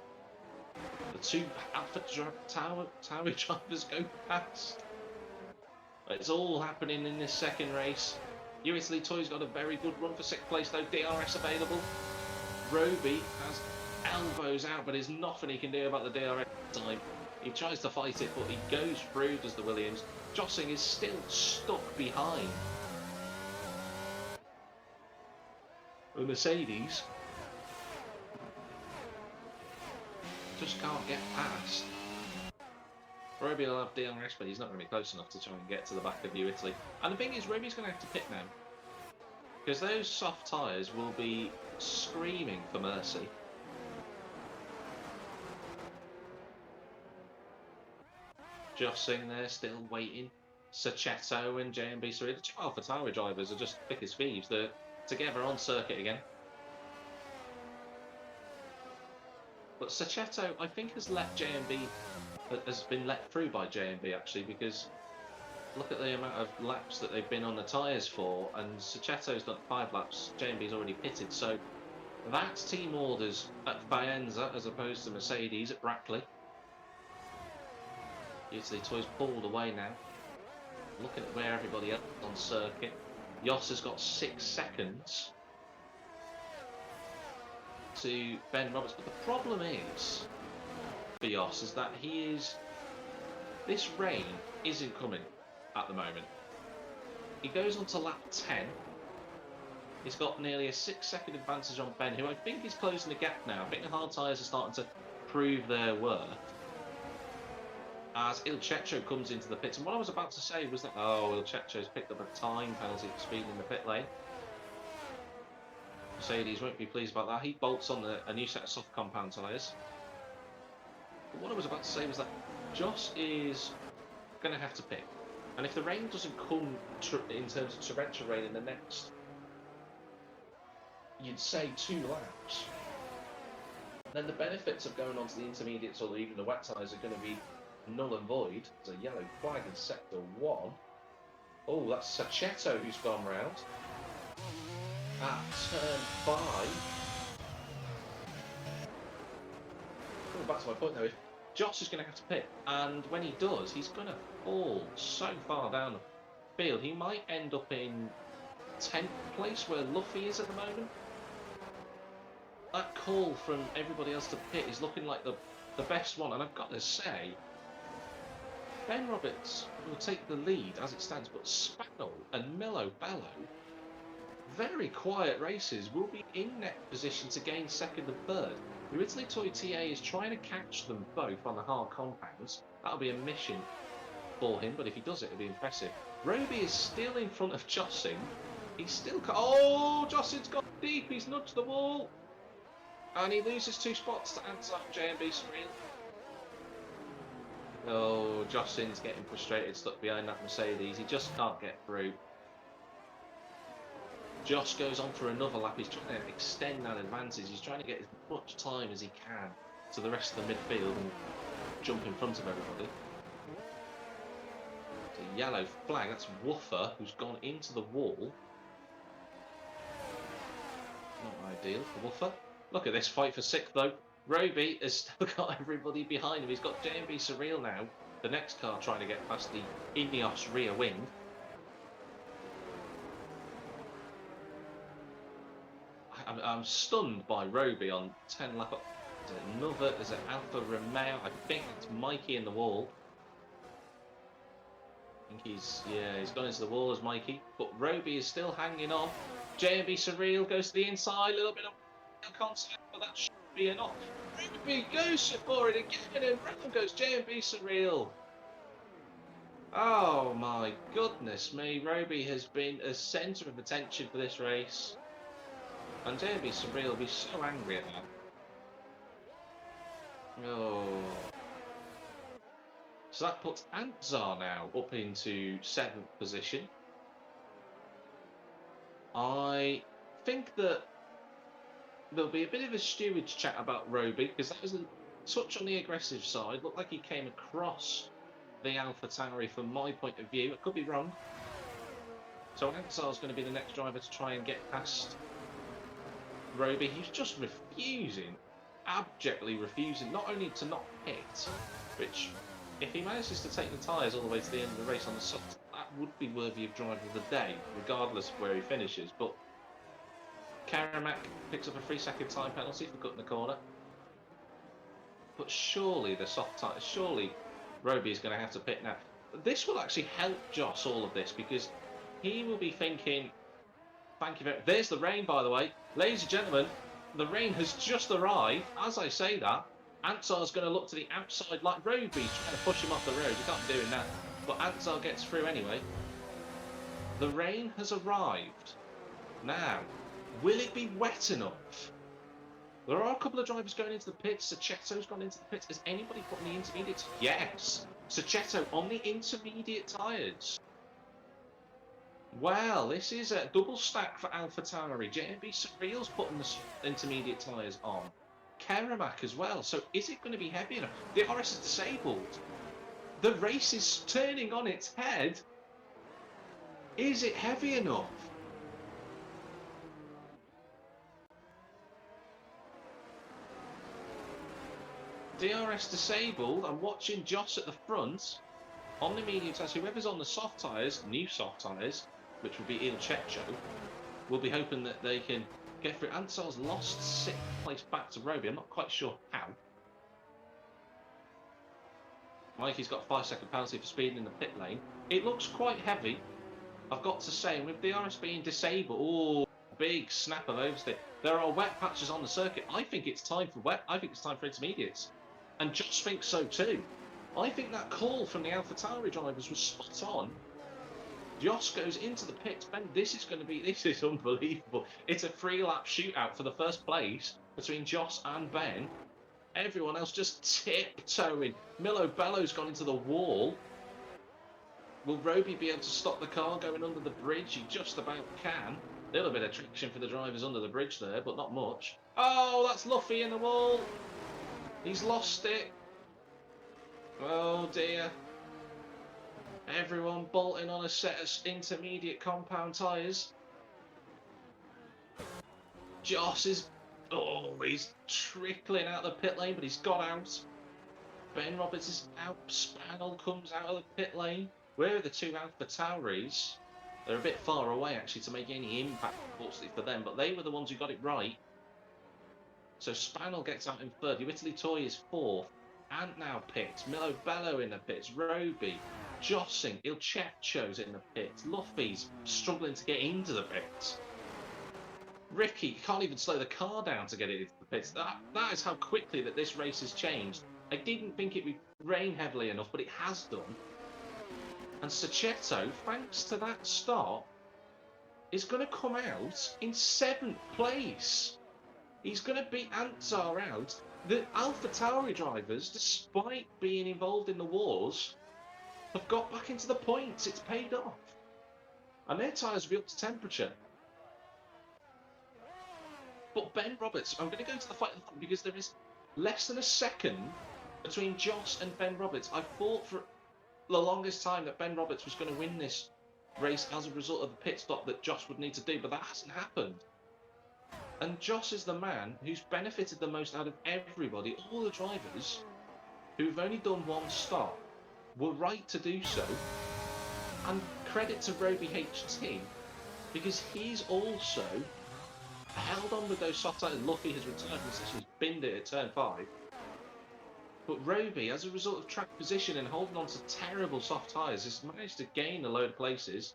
The two Alpha Tower drivers go past. It's all happening in this second race. Italy Toy's got a very good run for 6th place though. DRS available. Roby has elbows out, but there's nothing he can do about the DRS time. He tries to fight it, but he goes through, does the Williams. Jossing is still stuck behind the Mercedes. Just can't get past. Roby will have DRS, but he's not going to be close enough to try and get to the back of Italy. And the thing is, Roby's going to have to pit now, because those soft tyres will be screaming for mercy. Jossing there, still waiting. Sachetto and JMB Surreal. The two Alpha Tower drivers are just thick as thieves. They're together on circuit again. But Sachetto, I think, has been let through by JMB actually, because look at the amount of laps that they've been on the tyres for, and Sachetto's done 5 laps, JMB's already pitted, so that's team orders at Faenza as opposed to Mercedes at Brackley. Utility Toys pulled away now. Looking at where everybody else is on circuit. Yoss has got 6 seconds to Ben Roberts. But the problem is, for Yoss, is that this rain isn't coming at the moment. He goes on to lap 10. He's got nearly a 6-second advantage on Ben, who I think is closing the gap now. I think the hard tyres are starting to prove their worth. As Il Checho comes into the pits. And what I was about to say was that, Il Checho's picked up a time penalty for speed in the pit lane. Mercedes won't be pleased about that. He bolts on a new set of soft compound tyres. But what I was about to say was that Joss is going to have to pick. And if the rain doesn't come in terms of torrential rain in the next, you'd say 2 laps, then the benefits of going onto the intermediates or even the wet tyres are going to be null and void. There's a yellow flag in sector 1. Oh, that's Sachetto who's gone round. At turn 5. Coming back to my point though, if Joss is going to have to pit, and when he does, he's going to fall so far down the field. He might end up in 10th place where Luffy is at the moment. That call from everybody else to pit is looking like the best one, and I've got to say, Ben Roberts will take the lead as it stands, but Spaniel and Milo Bello, very quiet races, will be in net position to gain second and third. The Italy Toy TA is trying to catch them both on the hard compounds. That'll be a mission for him, but if he does it, it'll be impressive. Roby is still in front of Jossin. He's still... Oh, Jossin's gone deep. He's nudged the wall. And he loses 2 spots to Anton JMB Surreal. Oh, Jossin's getting frustrated, stuck behind that Mercedes. He just can't get through. Josh goes on for another lap. He's trying to extend that advantage. He's trying to get as much time as he can to the rest of the midfield and jump in front of everybody. It's a yellow flag. That's Woofer, who's gone into the wall. Not ideal for Woofer. Look at this fight for 6th, though. Roby has still got everybody behind him. He's got JMB Surreal now. The next car trying to get past the Ineos rear wing. I'm stunned by Roby on 10 lap up. There's an Alfa Romeo. I think it's Mikey in the wall. I think he's gone into the wall as Mikey. But Roby is still hanging on. JMB Surreal goes to the inside. A little bit of contact, but that should be enough. Roby goes for it again, and round goes JMB Surreal. Oh my goodness me. Roby has been a centre of attention for this race. And JMB Surreal will be so angry at that. Oh. So that puts Antzar now up into 7th position. I think that there'll be a bit of a steward's chat about Roby, because that was a touch on the aggressive side. Looked like he came across the AlphaTauri from my point of view. I could be wrong. So Antzar's going to be the next driver to try and get past Roby. He's just refusing, abjectly refusing, not only to not pit, which, if he manages to take the tyres all the way to the end of the race on the soft, that would be worthy of driver of the day, regardless of where he finishes. But Karamak picks up a 3-second time penalty for cutting the corner. But surely the soft tyres, surely Roby is going to have to pit now. This will actually help Joss, all of this, because he will be thinking, thank you very much. There's the rain, by the way. Ladies and gentlemen, the rain has just arrived. As I say that, Antzar's going to look to the outside like Roby's trying to push him off the road. He can't be doing that. But Antzar gets through anyway. The rain has arrived. Now, will it be wet enough? There are a couple of drivers going into the pits. Sachetto's gone into the pits. Has anybody put on the intermediates? Yes. Sachetto on the intermediate tyres. Well, this is a double stack for AlphaTauri. JMB Surreal's putting the intermediate tyres on. Karamak as well. So is it going to be heavy enough? The RS is disabled. The race is turning on its head. Is it heavy enough? DRS disabled. I'm watching Joss at the front on the medium tyres. Whoever's on the soft tyres, new soft tyres, which would be Il Cecco, will be hoping that they can get through. Ansar's lost 6th place back to Roby. I'm not quite sure how. Mikey's got a 5-second penalty for speeding in the pit lane. It looks quite heavy, I've got to say, and with DRS being disabled, big snap of oversteer. There are wet patches on the circuit. I think it's time for wet. I think it's time for intermediates. And Josh thinks so too. I think that call from the AlphaTauri drivers was spot on. Josh goes into the pits. Ben, this is unbelievable. It's a 3-lap shootout for the first place between Josh and Ben. Everyone else just tiptoeing. Milo Bello's gone into the wall. Will Roby be able to stop the car going under the bridge? He just about can. A little bit of traction for the drivers under the bridge there, but not much. Oh, that's Luffy in the wall. He's lost it. Oh dear. Everyone bolting on a set of intermediate compound tyres. Joss is... Oh, he's trickling out the pit lane, but he's got out. Ben Roberts is out. Spanel comes out of the pit lane. Where are the two AlphaTauris? They're a bit far away, actually, to make any impact, unfortunately, for them. But they were the ones who got it right. So Spanel gets out in 3rd. Italy Toy is 4th. And now pits. Milo Bello in the pits. Roby. Jossing. Il Cecco's in the pits. Luffy's struggling to get into the pits. Ricky can't even slow the car down to get it into the pits. That is how quickly that this race has changed. I didn't think it would rain heavily enough, but it has done. And Sachetto, thanks to that start, is going to come out in 7th place. He's going to beat Ansar out. The AlphaTauri drivers, despite being involved in the wars, have got back into the points. It's paid off. And their tyres will be up to temperature. But Ben Roberts, I'm going to go to the fight because there is less than a second between Joss and Ben Roberts. I thought for the longest time that Ben Roberts was going to win this race as a result of the pit stop that Joss would need to do, but that hasn't happened. And Joss is the man who's benefited the most out of everybody. All the drivers who've only done one stop were right to do so. And credit to Roby HT, because he's also held on with those soft tyres. Luffy has returned from session, he's binned it at turn 5. But Roby, as a result of track position and holding on to terrible soft tyres, has managed to gain a load of places.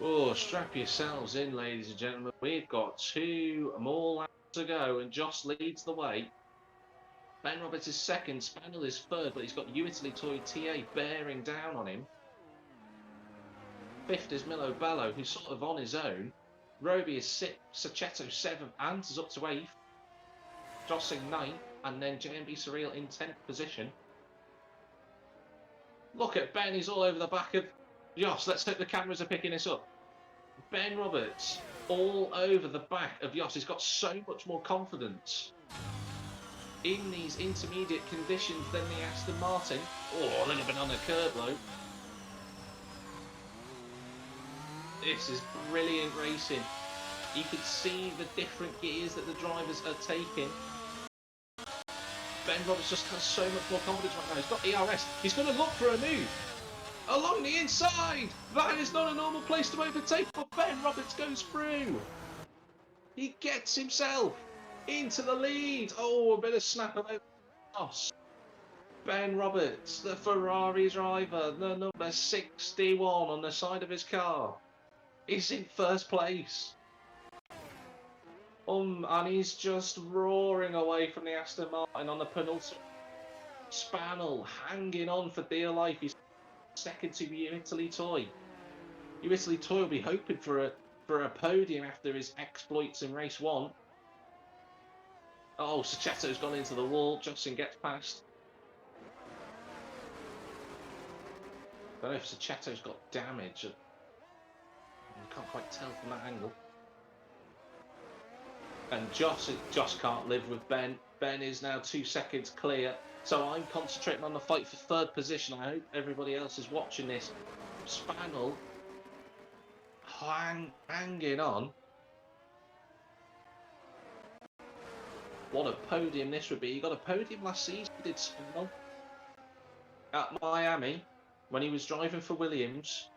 Oh, strap yourselves in, ladies and gentlemen. We've got 2 more laps to go, and Joss leads the way. Ben Roberts is 2nd, Spanel is 3rd, but he's got Italy Toy TA bearing down on him. 5th is Milo Bello, who's sort of on his own. Roby is 6th, Sachetto 7th, Ant is up to 8th. Jossing 9th, and then JMB Surreal in 10th position. Look at Ben, he's all over the back of Joss. Let's hope the cameras are picking this up. Ben Roberts all over the back of Joss. He's got so much more confidence in these intermediate conditions than the Aston Martin. Oh, a little bit on the curb though. This is brilliant racing. You can see the different gears that the drivers are taking. Ben Roberts just has so much more confidence right now. He's got ERS. He's going to look for a move. Along the inside. That is not a normal place to overtake, but Ben Roberts goes through. He gets himself into the lead. Oh, a bit of snap of loss. Ben Roberts, the Ferrari driver, the number 61 on the side of his car, is in 1st place. And he's just roaring away from the Aston Martin on the penultimate. Spanel hanging on for dear life. He's 2nd to Italy Toy. Italy Toy will be hoping for a podium after his exploits in race 1. Oh, Sachetto's gone into the wall. Justin gets past. I don't know if Sachetto's got damage. You can't quite tell from that angle. And Joss can't live with Ben. Ben is now 2 seconds clear. So I'm concentrating on the fight for 3rd position. I hope everybody else is watching this. Spanel hanging on. What a podium this would be. He got a podium last season, did Spinal, at Miami when he was driving for Williams.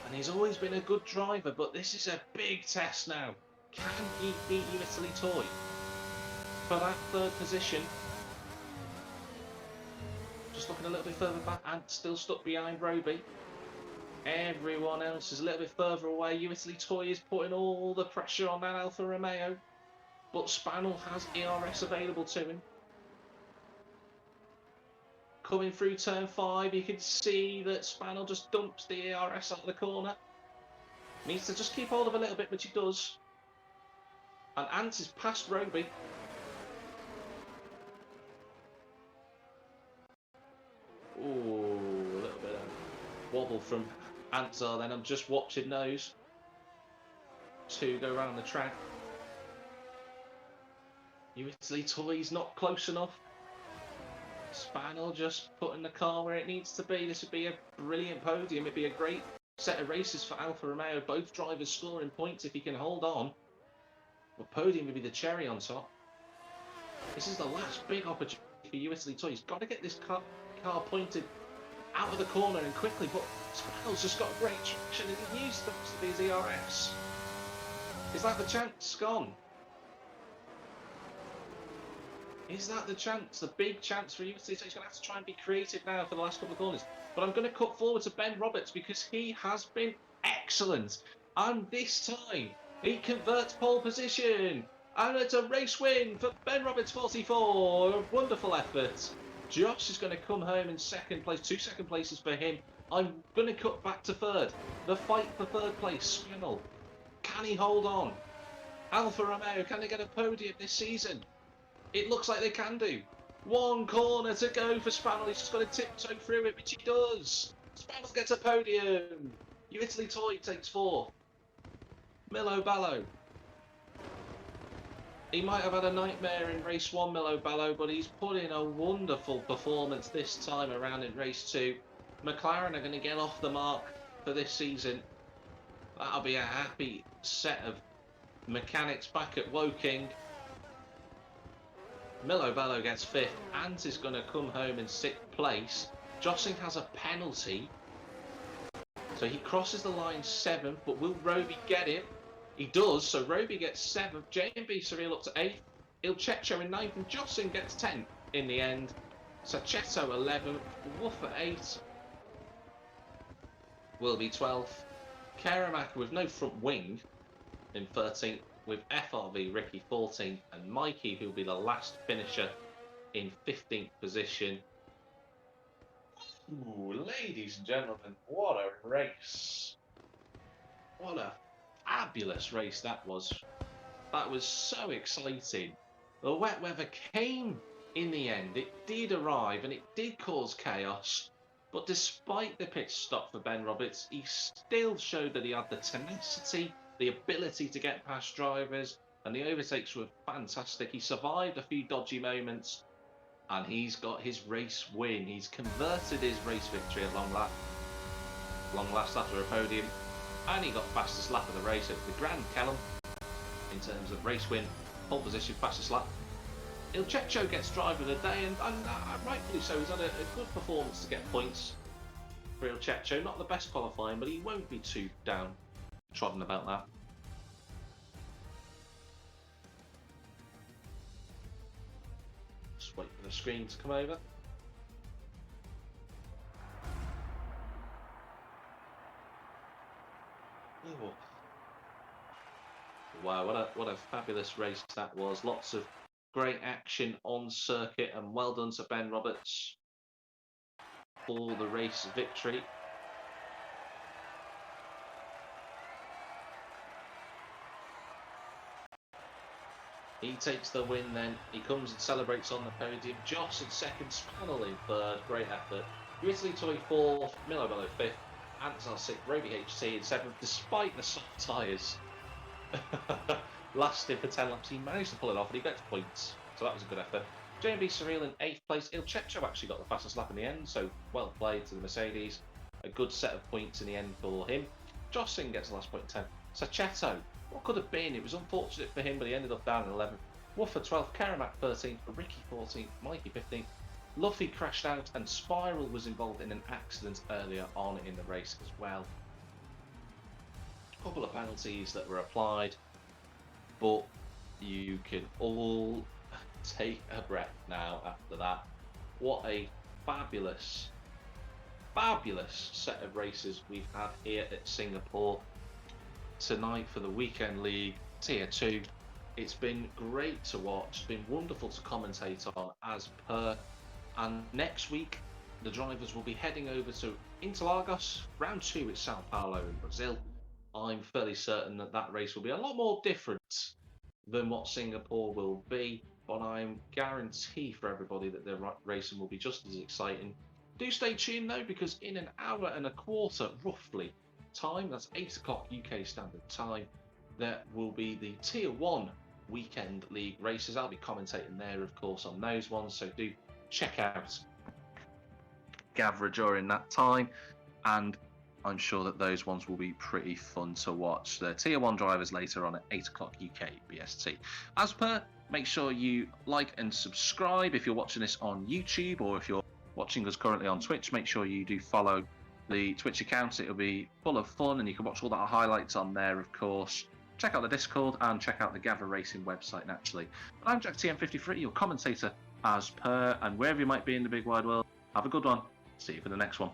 And he's always been a good driver, but this is a big test now. Can he beat you, Italy Toy, for that third position? Just looking a little bit further back and still stuck behind Roby. Everyone else is a little bit further away. You Italy Toy is putting all the pressure on that Alfa Romeo, but Spaniel has ERS available to him. Coming through turn 5, you can see that Spaniel just dumps the ERS out of the corner. Needs to just keep hold of a little bit, which he does. And Ant is past Roby. Ooh, a little bit of wobble from Antar then. I'm just watching those two go around the track. You Italy Toys not close enough. Spaniel just putting the car where it needs to be. This would be a brilliant podium. It'd be a great set of races for Alfa Romeo. Both drivers scoring points if he can hold on. But podium would be the cherry on top. This is the last big opportunity for you Italy Toys. He's got to get this car pointed out of the corner and quickly. But Spaniel's just got great traction and he used to be his ERS. Is that the chance gone? Is that the chance? The big chance for Italy? So he's going to have to try and be creative now for the last couple of corners. But I'm going to cut forward to Ben Roberts because he has been excellent. And this time, he converts pole position. And it's a race win for Ben Roberts, 44. A wonderful effort. Josh is going to come home in second place. 2 second places for him. I'm going to cut back to third. The fight for third place. Spinel. Can he hold on? Alfa Romeo, can they get a podium this season? It looks like they can do. 1 corner to go for Spaniel. He's just got to tiptoe through it, which he does. Spaniel gets a podium. You Italy Toy takes 4. Milo Ballo. He might have had a nightmare in race 1, Milo Ballo, but he's put in a wonderful performance this time around in race 2. McLaren are going to get off the mark for this season. That'll be a happy set of mechanics back at Woking. Milo Ballo gets 5th. Ant is going to come home in 6th place. Jossing has a penalty. So he crosses the line 7th, but will Roby get him? He does, so Roby gets 7th. J&B Surreal up to 8th. Il Cecco in 9th, and Jossing gets 10th in the end. Sachetto 11th. Woof at 8th. Will be 12th. Karamak with no front wing in 13th. With FRV Ricky 14th and Mikey, who'll be the last finisher, in 15th position. Ooh, ladies and gentlemen, what a race. What a fabulous race that was. That was so exciting. The wet weather came in the end. It did arrive and it did cause chaos. But despite the pit stop for Ben Roberts, he still showed that he had the tenacity, the ability to get past drivers, and the overtakes were fantastic. He survived a few dodgy moments, and he's got his race win. He's converted his race victory at long last after a podium, and he got fastest lap of the race at the Grand Kellum in terms of race win, pole position, fastest lap. Il Cecco gets driver of the day, and rightfully so. He's had a good performance to get points for Il Cecco. Not the best qualifying, but he won't be too downtrodden about that. Just wait for the screen to come over. Oh. Wow, what a fabulous race that was. Lots of great action on circuit, and well done to Ben Roberts for the race victory. He takes the win then. He comes and celebrates on the podium. Joss in 2nd, Spaniel in 3rd. Great effort. Italy Toy 4th, Milo Bello 5th, Antar 6th, Roby HT in 7th, despite the soft tyres. Lasted for 10 laps. He managed to pull it off and he gets points. So that was a good effort. J&B Surreal in 8th place. Il Cecco actually got the fastest lap in the end, so well played to the Mercedes. A good set of points in the end for him. Jossing gets the last point 10. Sachetto, what could have been? It was unfortunate for him, but he ended up down in 11th. Woofer 12th, Karamak 13th, Ricky 14th, Mikey 15th. Luffy crashed out and Spiral was involved in an accident earlier on in the race as well. A couple of penalties that were applied, but you can all take a breath now after that. What a fabulous set of races we've had here at Singapore tonight for the Weekend League Tier 2. It's been great to watch, it's been wonderful to commentate on as per. And next week, the drivers will be heading over to Interlagos, round 2 at Sao Paulo in Brazil. I'm fairly certain that that race will be a lot more different than what Singapore will be, but I'm guarantee for everybody that the racing will be just as exciting. Do stay tuned though, because in an hour and a quarter, roughly, time, that's 8 o'clock UK Standard Time, there will be the Tier 1 Weekend League races. I'll be commentating there, of course, on those ones, so do check out Gavra during that time, and I'm sure that those ones will be pretty fun to watch. The Tier 1 drivers later on at 8 o'clock UK BST. As per, make sure you like and subscribe if you're watching this on YouTube, or if you're watching us currently on Twitch, make sure you do follow the Twitch account. It'll be full of fun and you can watch all the highlights on there, of course. Check out the Discord and check out the Gavra Racing website naturally. But I'm Jack TM53, your commentator as per, and wherever you might be in the big wide world, have a good one. See you for the next one.